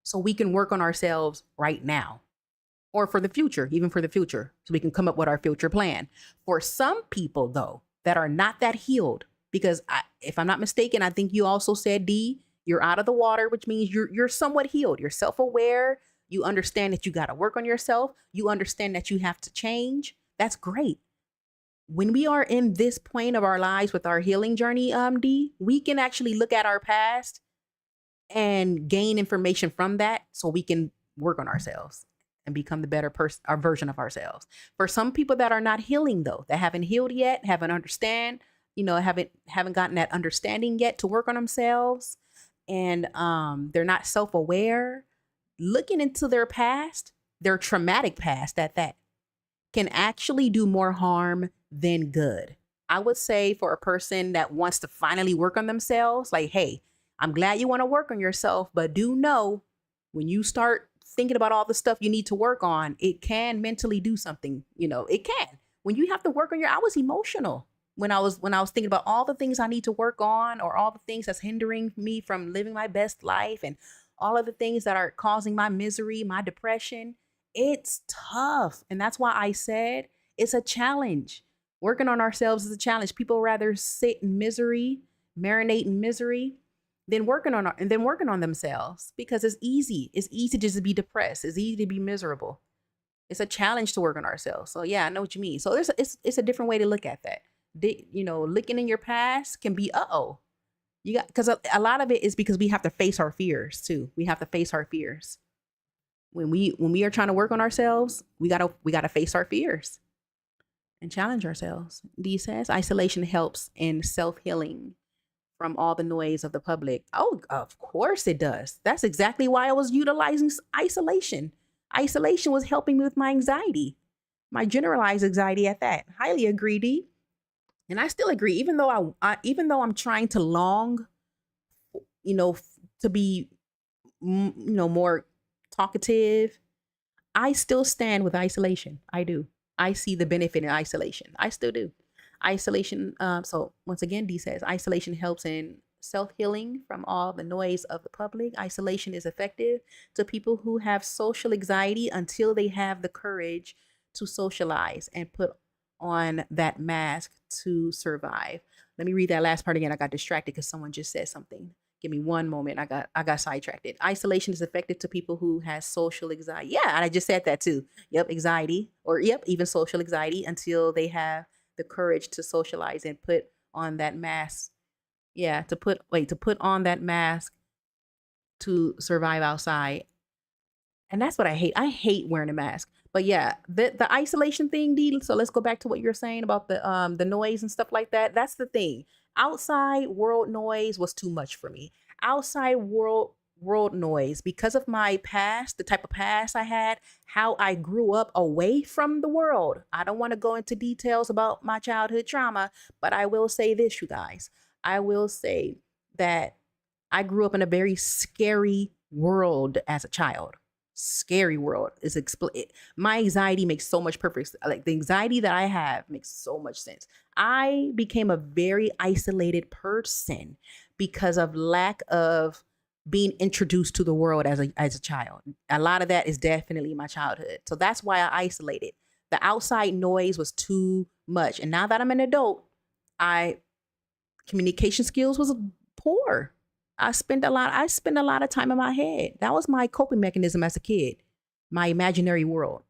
so we can work on ourselves right now or for the future, even for the future, so we can come up with our future plan. For some people, though, that are not that healed, because if I'm not mistaken, I think you also said, D, you're out of the water, which means you're somewhat healed. You're self-aware. You understand that you got to work on yourself. You understand that you have to change. That's great. When we are in this point of our lives with our healing journey, D, we can actually look at our past and gain information from that so we can work on ourselves and become the better person, our version of ourselves. For some people that are not healing, though, that haven't healed yet, haven't gotten that understanding yet to work on themselves, and they're not self-aware, looking into their past, their traumatic past at that, can actually do more harm than good. I would say for a person that wants to finally work on themselves, like, hey, I'm glad you want to work on yourself, but do know when you start thinking about all the stuff you need to work on, it can mentally do something. It can. When you have to work on I was emotional when I was thinking about all the things I need to work on or all the things that's hindering me from living my best life and all of the things that are causing my misery, my depression. It's tough. And that's why I said it's a challenge. Working on ourselves is a challenge. People rather sit in misery, marinate in misery, than working on themselves, because it's easy. It's easy just to be depressed. It's easy to be miserable. It's a challenge to work on ourselves. So yeah, I know what you mean. So it's a different way to look at that. Looking in your past can be, because a lot of it is because we have to face our fears too. We have to face our fears. When we are trying to work on ourselves, we gotta face our fears. and challenge ourselves. D says isolation helps in self-healing from all the noise of the public. Oh, of course it does. That's exactly why I was utilizing isolation. Isolation was helping me with my anxiety, my generalized anxiety at that. Highly agree, D. And I still agree, even though even though I'm trying to long, to be, more talkative, I still stand with isolation. I do. I see the benefit in isolation. I still do. Isolation. So once again, D says isolation helps in self-healing from all the noise of the public. Isolation is effective to people who have social anxiety until they have the courage to socialize and put on that mask to survive. Let me read that last part again. I got distracted because someone just said something. Give me one moment. I got sidetracked. Isolation is effective to people who has social anxiety. Yeah, and I just said that too. Yep, anxiety, or yep, even social anxiety until they have the courage to socialize and put on that mask. Yeah, to put on that mask to survive outside. And that's what I hate. I hate wearing a mask. But yeah, the isolation thing, D. So let's go back to what you're saying about the noise and stuff like that. That's the thing. Outside world noise was too much for me. Outside world noise, because of my past, the type of past I had, how I grew up away from the world. I don't want to go into details about my childhood trauma, but I will say this, you guys. I will say that I grew up in a very scary world as a child. Scary world is my anxiety makes so much perfect, like the anxiety that I have makes so much sense. I became a very isolated person because of lack of being introduced to the world as a child. A lot of that is definitely my childhood. So that's why I isolated. The outside noise was too much. And now that I'm an adult, communication skills was poor. I spent a lot of time in my head. That was my coping mechanism as a kid, my imaginary world.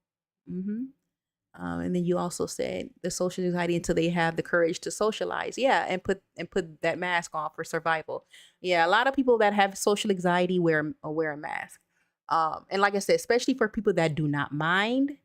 And then you also said the social anxiety until they have the courage to socialize. Yeah, and put that mask on for survival. Yeah, a lot of people that have social anxiety wear a mask. And like I said, especially for people that do not mind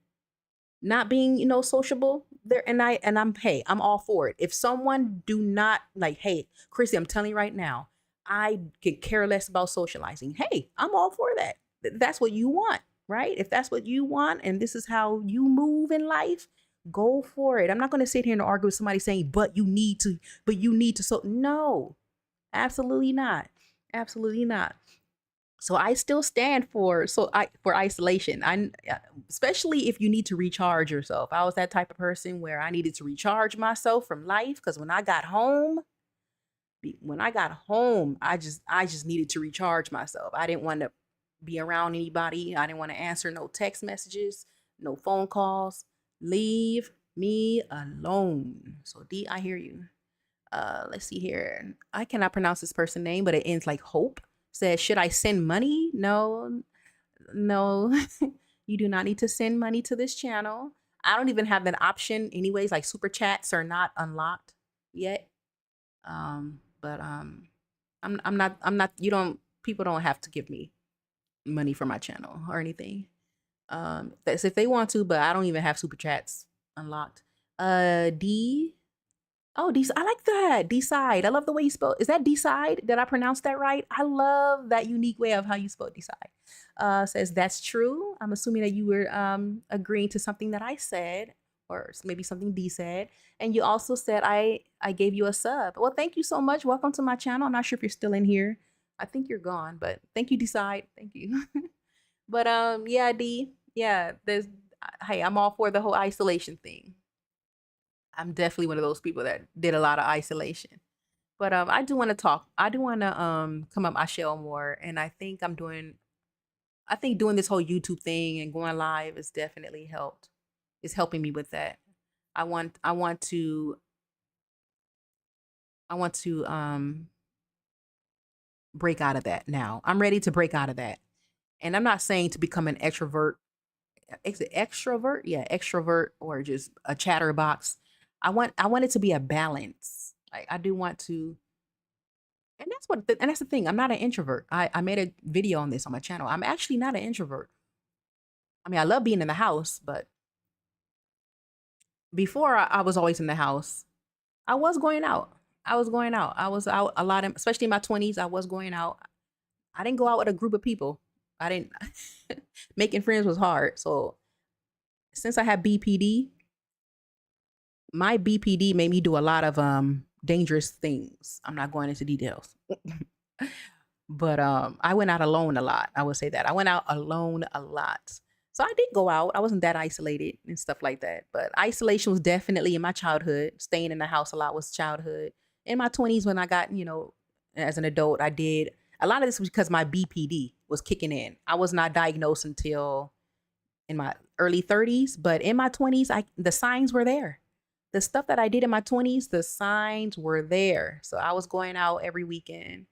not being, sociable there. And I'm all for it. If someone do not like, hey, Chrissy, I'm telling you right now, I could care less about socializing. Hey, I'm all for that. That's what you want, right? If that's what you want and this is how you move in life, go for it. I'm not going to sit here and argue with somebody saying, but you need to. So no, absolutely not. Absolutely not. So I still stand for isolation. I especially if you need to recharge yourself. I was that type of person where I needed to recharge myself from life because when I got home, I just needed to recharge myself. I didn't want to be around anybody. I didn't want to answer no text messages, no phone calls. Leave me alone. So D, I hear you. Let's see here. I cannot pronounce this person's name, but it ends like Hope. Says, should I send money? No, you do not need to send money to this channel. I don't even have that option anyways. Like super chats are not unlocked yet. But I'm not, people don't have to give me money for my channel or anything. That's if they want to, but I don't even have super chats unlocked. D. Oh, I like that. Decide. I love the way you spell. Is that decide? Did I pronounce that right? I love that unique way of how you spell decide. Says that's true. I'm assuming that you were agreeing to something that I said, or maybe something D said. And you also said I gave you a sub. Well, thank you so much. Welcome to my channel. I'm not sure if you're still in here. I think you're gone, but thank you, decide. Thank you. But yeah, D. Yeah, hey, I'm all for the whole isolation thing. I'm definitely one of those people that did a lot of isolation. But I do want to talk. I do want to come up my shell more. And I think doing this whole YouTube thing and going live has definitely helped. It's helping me with that. I want to break out of that now. I'm ready to break out of that. And I'm not saying to become an extrovert. Is it extrovert? Yeah, extrovert or just a chatterbox. I want it to be a balance. I do want to, and that's the thing. I'm not an introvert. I made a video on this on my channel. I'm actually not an introvert. I mean, I love being in the house, but before I was always in the house. I was going out. I was going out. I was out a lot, especially in my 20s. I was going out. I didn't go out with a group of people. I didn't. Making friends was hard. So since I had BPD, my BPD made me do a lot of dangerous things. I'm not going into details. But I went out alone a lot. I would say that. I went out alone a lot. So I did go out. I wasn't that isolated and stuff like that. But isolation was definitely in my childhood. Staying in the house a lot was childhood. In my 20s, when I got, as an adult, I did a lot of this was because my BPD was kicking in. I was not diagnosed until in my early 30s, but in my 20s, the signs were there. The stuff that I did in my 20s, the signs were there. So I was going out every weekend.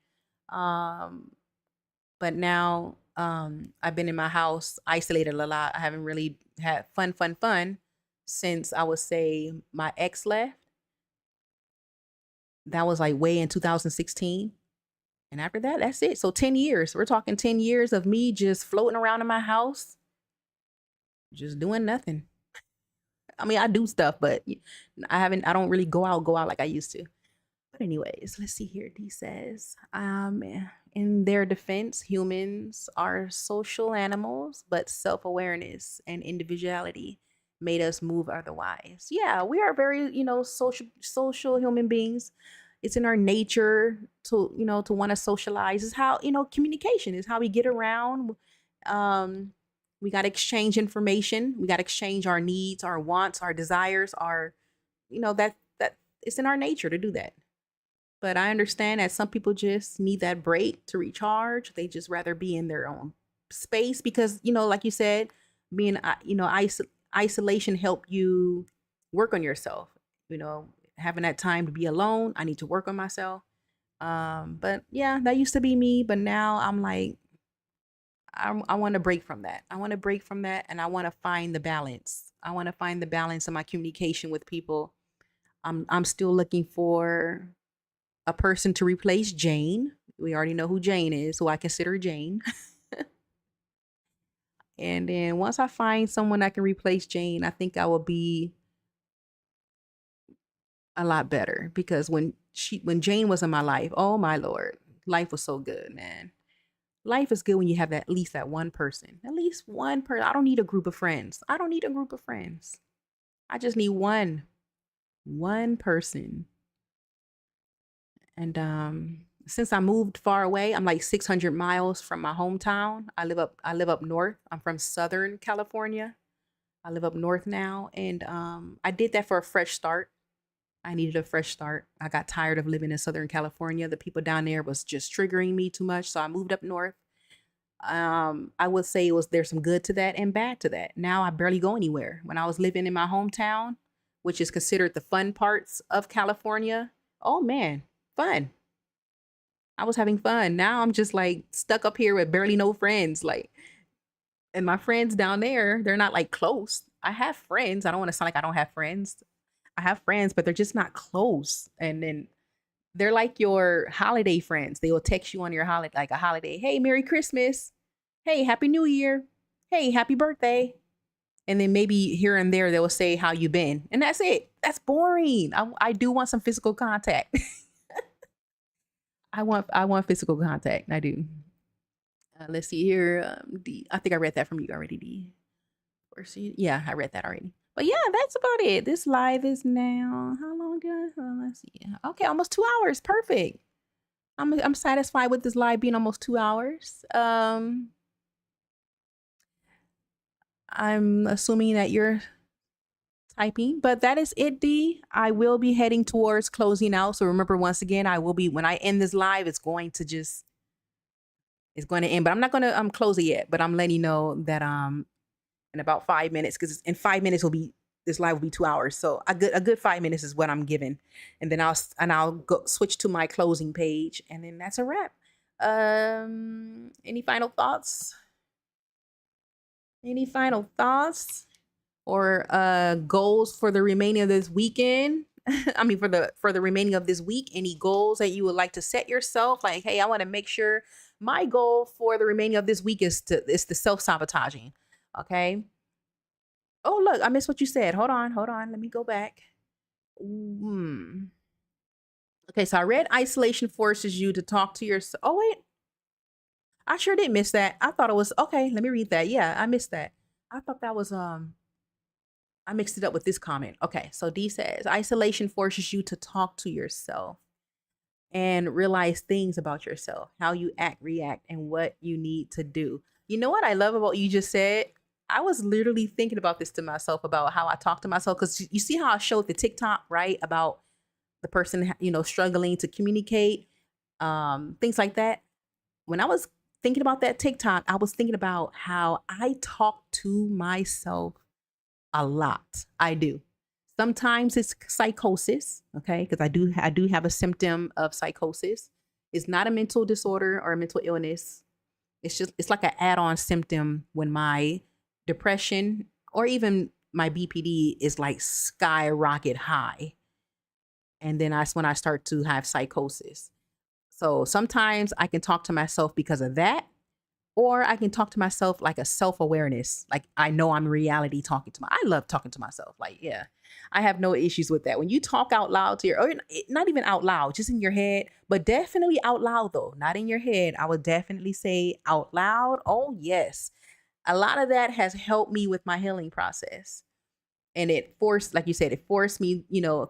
But now I've been in my house isolated a lot. I haven't really had fun since I would say my ex left. That was like way in 2016. And after that, that's it. So 10 years. We're talking 10 years of me just floating around in my house, just doing nothing. I mean, I do stuff, but I don't really go out like I used to. But anyways, let's see here. D says, in their defense, humans are social animals, but self-awareness and individuality made us move otherwise. Yeah, we are very, social human beings. It's in our nature to, to want to socialize. It's how, communication is how we get around. We got to exchange information. We got to exchange our needs, our wants, our desires, that it's in our nature to do that. But I understand that some people just need that break to recharge. They just rather be in their own space because, like you said, being, isolation help you work on yourself, having that time to be alone. I need to work on myself. But yeah, that used to be me. But now I'm like, I want to break from that. I want to break from that. And I want to find the balance. I want to find the balance in my communication with people. I'm still looking for a person to replace Jane. We already know who Jane is, who I consider Jane. And then once I find someone that can replace Jane, I think I will be a lot better because when Jane was in my life, oh my Lord, life was so good, man. Life is good when you have at least that one person. At least one person. I don't need a group of friends. I I just need one person. And since I moved far away, I'm like 600 miles from my hometown. I live up north. I'm from Southern California. I live up north now, and I did that for a fresh start. I needed a fresh start. I got tired of living in Southern California. The people down there was just triggering me too much, so I moved up north. I would say there's some good to that and bad to that. Now I barely go anywhere. When I was living in my hometown, which is considered the fun parts of California, oh man, fun. I was having fun. Now I'm just like stuck up here with barely no friends. And my friends down there, they're not like close. I have friends. I don't want to sound like I don't have friends. I have friends, but they're just not close. And then they're like your holiday friends. They will text you on your holiday, like a holiday. Hey, Merry Christmas. Hey, Happy New Year. Hey, Happy Birthday. And then maybe here and there, they will say how you been. And that's it. That's boring. I do want some physical contact. I want physical contact. I do. Let's see here. D. I think I read that from you already, D. Yeah, I read that already. But yeah, that's about it. This live is now, how long do let's see. Okay, almost 2 hours. Perfect. I'm satisfied with this live being almost 2 hours. I'm assuming that you're typing, but that is it, D. I will be heading towards closing out. So remember, once again, when I end this live, it's going to end, but I'm not going to close it yet, but I'm letting you know that in about 5 minutes, because in 5 minutes this live will be 2 hours. So a good 5 minutes is what I'm giving. And then I'll go switch to my closing page, and then that's a wrap. Any final thoughts? Any final thoughts or goals for the remaining of this weekend? I mean, for the remaining of this week, any goals that you would like to set yourself? Like, hey, I want to make sure my goal for the remaining of this week is the self-sabotaging. Okay. Oh, look, I missed what you said. Hold on, hold on. Let me go back. Hmm. Okay, so I read isolation forces you to talk to yourself. Oh, wait. I sure did miss that. I thought it was okay. Let me read that. Yeah, I missed that. I thought that was I mixed it up with this comment. Okay, so D says isolation forces you to talk to yourself and realize things about yourself, how you act, react, and what you need to do. You know what I love about what you just said? I was literally thinking about this to myself about how I talk to myself, because you see how I showed the TikTok, right? About the person, struggling to communicate, things like that. When I was thinking about that TikTok, I was thinking about how I talk to myself a lot. I do. Sometimes it's psychosis, okay? Because I do have a symptom of psychosis. It's not a mental disorder or a mental illness. It's like an add-on symptom when my depression or even my BPD is like skyrocket high. And then that's when I start to have psychosis. So sometimes I can talk to myself because of that, or I can talk to myself like a self-awareness. Like I know I'm reality talking to I love talking to myself. Like, yeah, I have no issues with that. When you talk out loud to or not even out loud, just in your head, but definitely out loud though, not in your head. I would definitely say out loud. Oh yes. A lot of that has helped me with my healing process. And it forced, like you said, it forced me,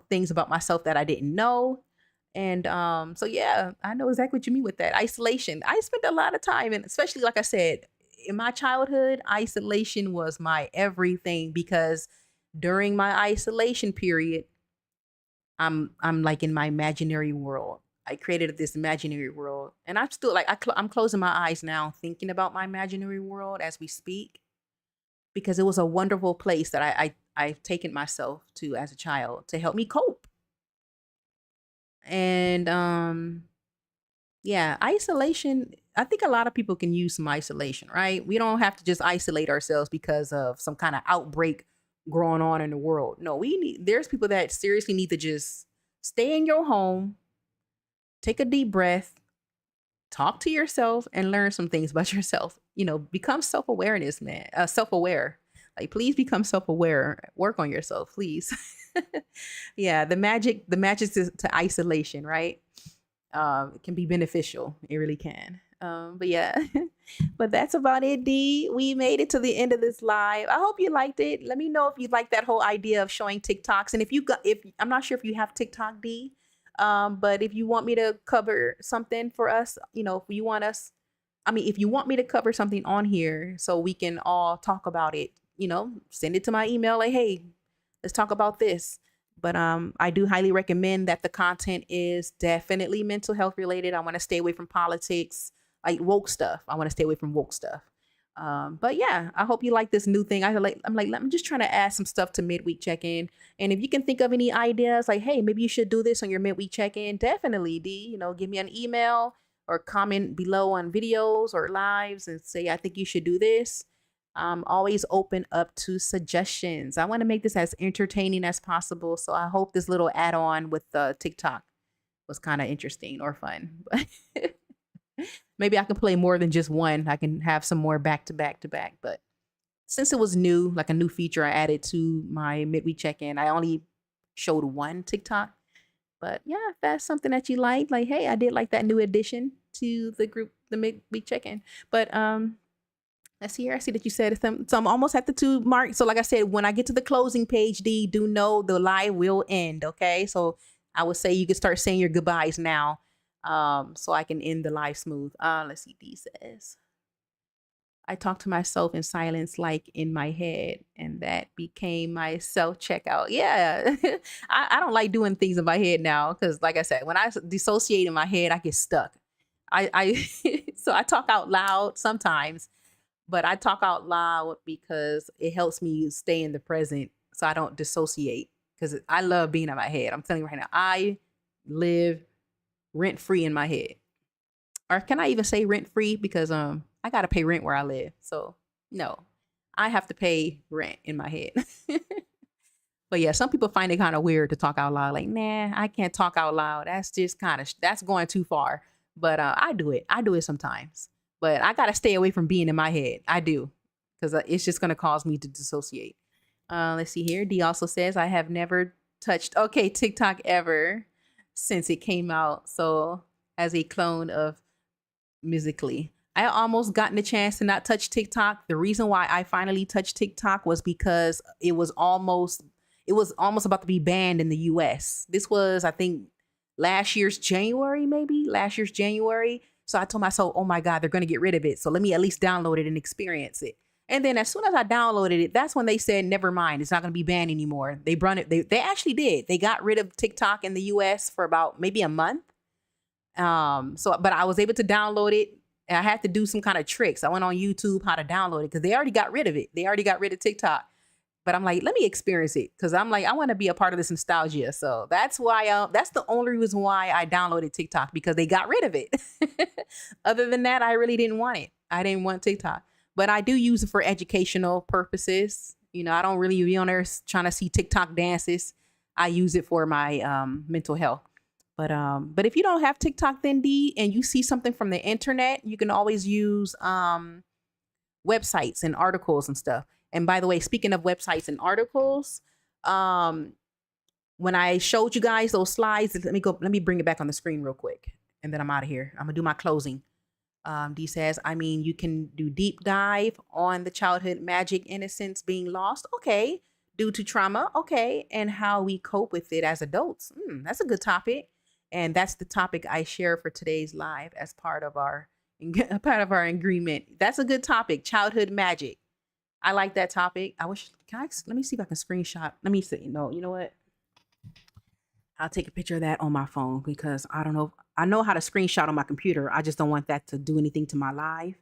things about myself that I didn't know. And so yeah, I know exactly what you mean with that. Isolation. I spent a lot of time, and especially like I said, in my childhood, isolation was my everything, because during my isolation period, I'm like in my imaginary world. I created this imaginary world, and I'm still like I'm closing my eyes now, thinking about my imaginary world as we speak, because it was a wonderful place that I've taken myself to as a child to help me cope. And yeah, isolation, I think a lot of people can use some isolation, right? We don't have to just isolate ourselves because of some kind of outbreak going on in the world. No, there's people that seriously need to just stay in your home, take a deep breath, talk to yourself, and learn some things about yourself. Become self-awareness, man. Self-aware. Like, please become self-aware. Work on yourself, please. Yeah, the magic to isolation, right? It can be beneficial. It really can. But yeah, but that's about it, D. We made it to the end of this live. I hope you liked it. Let me know if you like that whole idea of showing TikToks. And if I'm not sure if you have TikTok, D. But if you want me to cover something for us, if you want me to cover something on here so we can all talk about it, send it to my email. Like, hey, let's talk about this. But I do highly recommend that the content is definitely mental health related. I want to stay away from politics, like woke stuff. I want to stay away from woke stuff. But yeah, I hope you like this new thing. I'm just trying to add some stuff to midweek check-in. And if you can think of any ideas, like, hey, maybe you should do this on your midweek check-in, definitely, D. Give me an email or comment below on videos or lives and say, I think you should do this. I'm always open up to suggestions. I want to make this as entertaining as possible. So I hope this little add-on with the TikTok was kind of interesting or fun. Maybe I can play more than just one. I can have some more back to back to back. But since it was new, like a new feature I added to my midweek check-in, I only showed one TikTok. But yeah, if that's something that you like, hey, I did like that new addition to the group, the midweek check-in. But let's see here. I see that you said some. So I'm almost at the 2 mark. So like I said, when I get to the closing page, D, do know the live will end. Okay. So I would say you can start saying your goodbyes now. So I can end the live smooth. Let's see. D says, I talk to myself in silence, like in my head, and that became my self checkout. Yeah. I don't like doing things in my head now. Cause like I said, when I dissociate in my head, I get stuck. So I talk out loud sometimes. But I talk out loud because it helps me stay in the present so I don't dissociate, because I love being in my head. I'm telling you right now, I live rent-free in my head. Or can I even say rent-free? Because I got to pay rent where I live. So no, I have to pay rent in my head. But yeah, some people find it kind of weird to talk out loud. Like, nah, I can't talk out loud. That's just that's going too far. But I do it. I do it sometimes. But I got to stay away from being in my head. I do. Because it's just going to cause me to dissociate. Let's see here. D also says, I have never touched, okay, TikTok ever since it came out. So as a clone of Musically. I almost gotten the chance to not touch TikTok. The reason why I finally touched TikTok was because it was almost about to be banned in the US. This was, I think, last year's January, maybe last year's January. So I told myself, oh my God, they're going to get rid of it. So let me at least download it and experience it. And then as soon as I downloaded it, that's when they said, never mind, it's not going to be banned anymore. They brought it. They actually did. They got rid of TikTok in the US for about maybe a month. But I was able to download it. And I had to do some kind of tricks. I went on YouTube how to download it because they already got rid of it. They already got rid of TikTok. But I'm like, let me experience it because I'm like, I want to be a part of this nostalgia. So that's why, that's the only reason why I downloaded TikTok, because they got rid of it. Other than that, I really didn't want it. I didn't want TikTok, but I do use it for educational purposes. You know, I don't really be on there trying to see TikTok dances. I use it for my mental health. But if you don't have TikTok, then D, and you see something from the internet, you can always use websites and articles and stuff. And by the way, speaking of websites and articles, when I showed you guys those slides, let me bring it back on the screen real quick, and then I'm out of here. I'm gonna do my closing. D says, I mean, you can do deep dive on the childhood magic innocence being lost. Okay. Due to trauma. Okay. And how we cope with it as adults. That's a good topic. And that's the topic I share for today's live as part of our agreement. That's a good topic. Childhood magic. I like that topic. Let me see if I can screenshot. Let me see. No, you know what? I'll take a picture of that on my phone because I don't know. I know how to screenshot on my computer. I just don't want that to do anything to my live.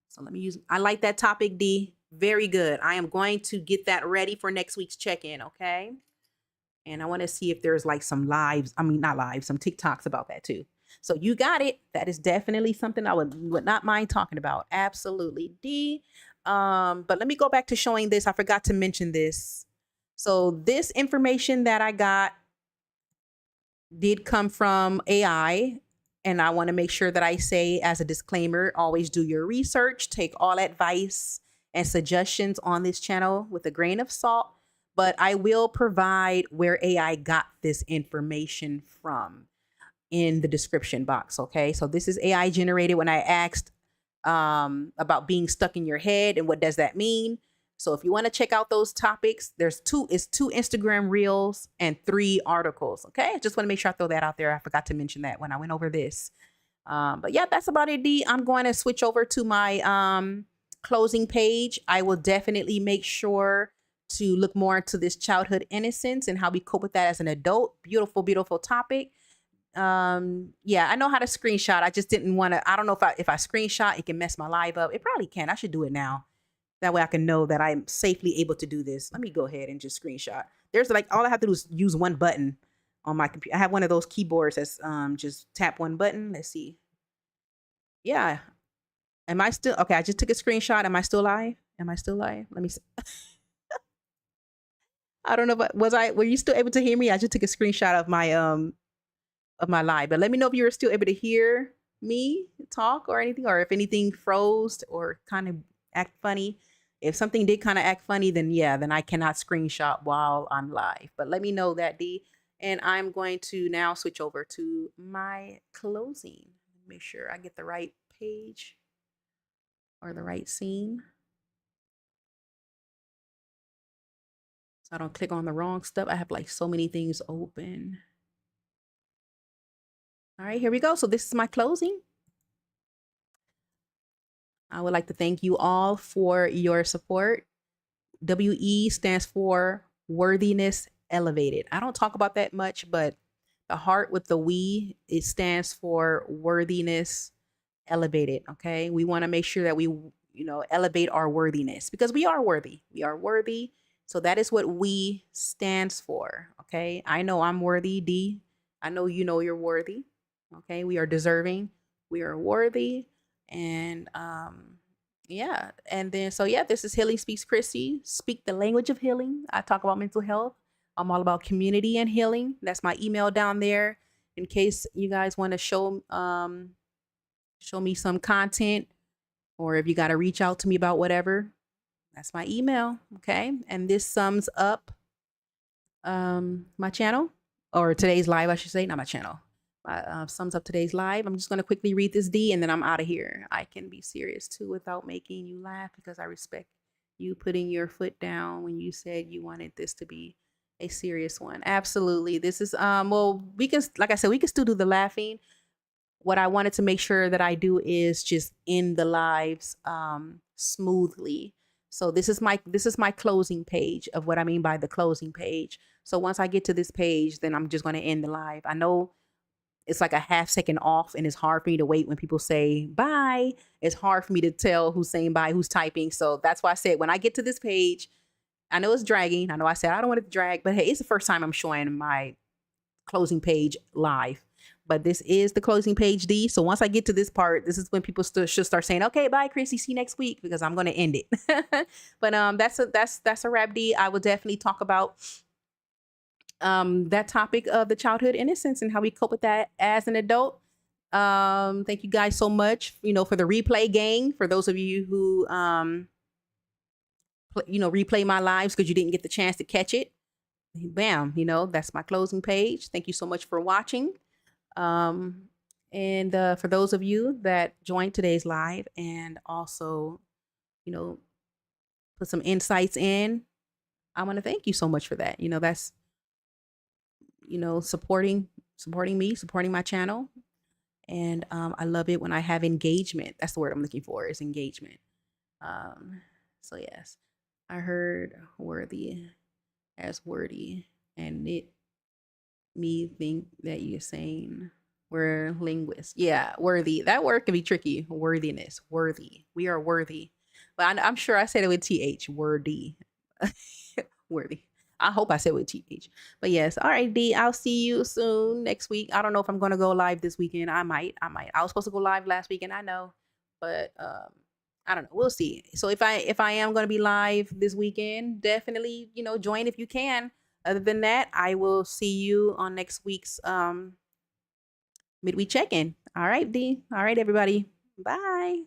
So I like that topic, D. Very good. I am going to get that ready for next week's check-in. Okay. And I want to see if there's like some some TikToks about that too. So you got it. That is definitely something I would not mind talking about. Absolutely. D. But let me go back to showing this. I forgot to mention this. So this information that I got did come from AI. And I want to make sure that I say as a disclaimer, always do your research, take all advice and suggestions on this channel with a grain of salt. But I will provide where AI got this information from in the description box. Okay, so this is AI generated when I asked about being stuck in your head and what does that mean. So if you want to check out those topics, it's two Instagram reels and 3 articles. Okay, I just want to make sure I throw that out there. I forgot to mention that when I went over this. But yeah, that's about it, D. I'm going to switch over to my closing page. I will definitely make sure to look more into this childhood innocence and how we cope with that as an adult. Beautiful, beautiful topic. Yeah, I know how to screenshot. I just didn't want to, I don't know if I screenshot, it can mess my live up. It probably can. I should do it now. That way I can know that I'm safely able to do this. Let me go ahead and just screenshot. There's like, all I have to do is use one button on my computer. I have one of those keyboards that's just tap one button. Let's see. Yeah. Am I still, okay, I just took a screenshot. Am I still live? Am I still live? Let me see. I don't know, but were you still able to hear me? I just took a screenshot of my live, but let me know if you were still able to hear me talk or anything, or if anything froze or kind of act funny. If something did kind of act funny, then yeah, then I cannot screenshot while I'm live, but let me know that, D. And I'm going to now switch over to my closing. Make sure I get the right page or the right scene, so I don't click on the wrong stuff. I have like so many things open. All right, here we go. So this is my closing. I would like to thank you all for your support. WE stands for Worthiness Elevated. I don't talk about that much, but the heart with the we, it stands for Worthiness Elevated. Okay, we want to make sure that we, elevate our worthiness, because we are worthy. We are worthy. So that is what we stands for. Okay, I know I'm worthy, D. I know you're worthy. Okay, we are deserving. We are worthy. And yeah, and then this is Healing Speaks Chrissy. Speak the language of healing. I talk about mental health. I'm all about community and healing. That's my email down there in case you guys want to show me some content, or if you got to reach out to me about whatever. That's my email. Okay. And this sums up my channel, or today's live, I should say, not my channel. Sums up today's live. I'm just going to quickly read this, D, and then I'm out of here. I can be serious too without making you laugh, because I respect you putting your foot down when you said you wanted this to be a serious one. Absolutely. This is, well, we can, like I said, we can still do the laughing. What I wanted to make sure that I do is just end the lives smoothly. So this is my closing page of what I mean by the closing page. So once I get to this page, then I'm just going to end the live. I know it's like a half second off, and it's hard for me to wait when people say bye. It's hard for me to tell who's saying bye, who's typing. So that's why I said when I get to this page, I know it's dragging. I know I said I don't want it to drag, but hey, it's the first time I'm showing my closing page live. But this is the closing page, D. So once I get to this part, this is when people should start saying, okay, bye, Chrissy, see you next week, because I'm going to end it. But that's a wrap, D. I will definitely talk about that topic of the childhood innocence and how we cope with that as an adult. Thank you guys so much, for the replay gang, for those of you who, replay my lives because you didn't get the chance to catch it. Bam, that's my closing page. Thank you so much for watching. And for those of you that joined today's live and also, put some insights in, I want to thank you so much for that. That's, supporting me, supporting my channel. And I love it when I have engagement. That's the word I'm looking for, is engagement. So yes, I heard worthy as wordy, and it me think that you're saying we're linguists. Yeah, worthy. That word can be tricky. Worthiness, worthy. We are worthy. But I'm sure I said it with TH, worthy. Worthy. I hope I said with TH. But yes, all right, D, I'll see you soon next week. I don't know if I'm going to go live this weekend. I might. I was supposed to go live last weekend, I know. But I don't know. We'll see. So if I am going to be live this weekend, definitely, join if you can. Other than that, I will see you on next week's midweek check-in. All right, D. All right, everybody. Bye.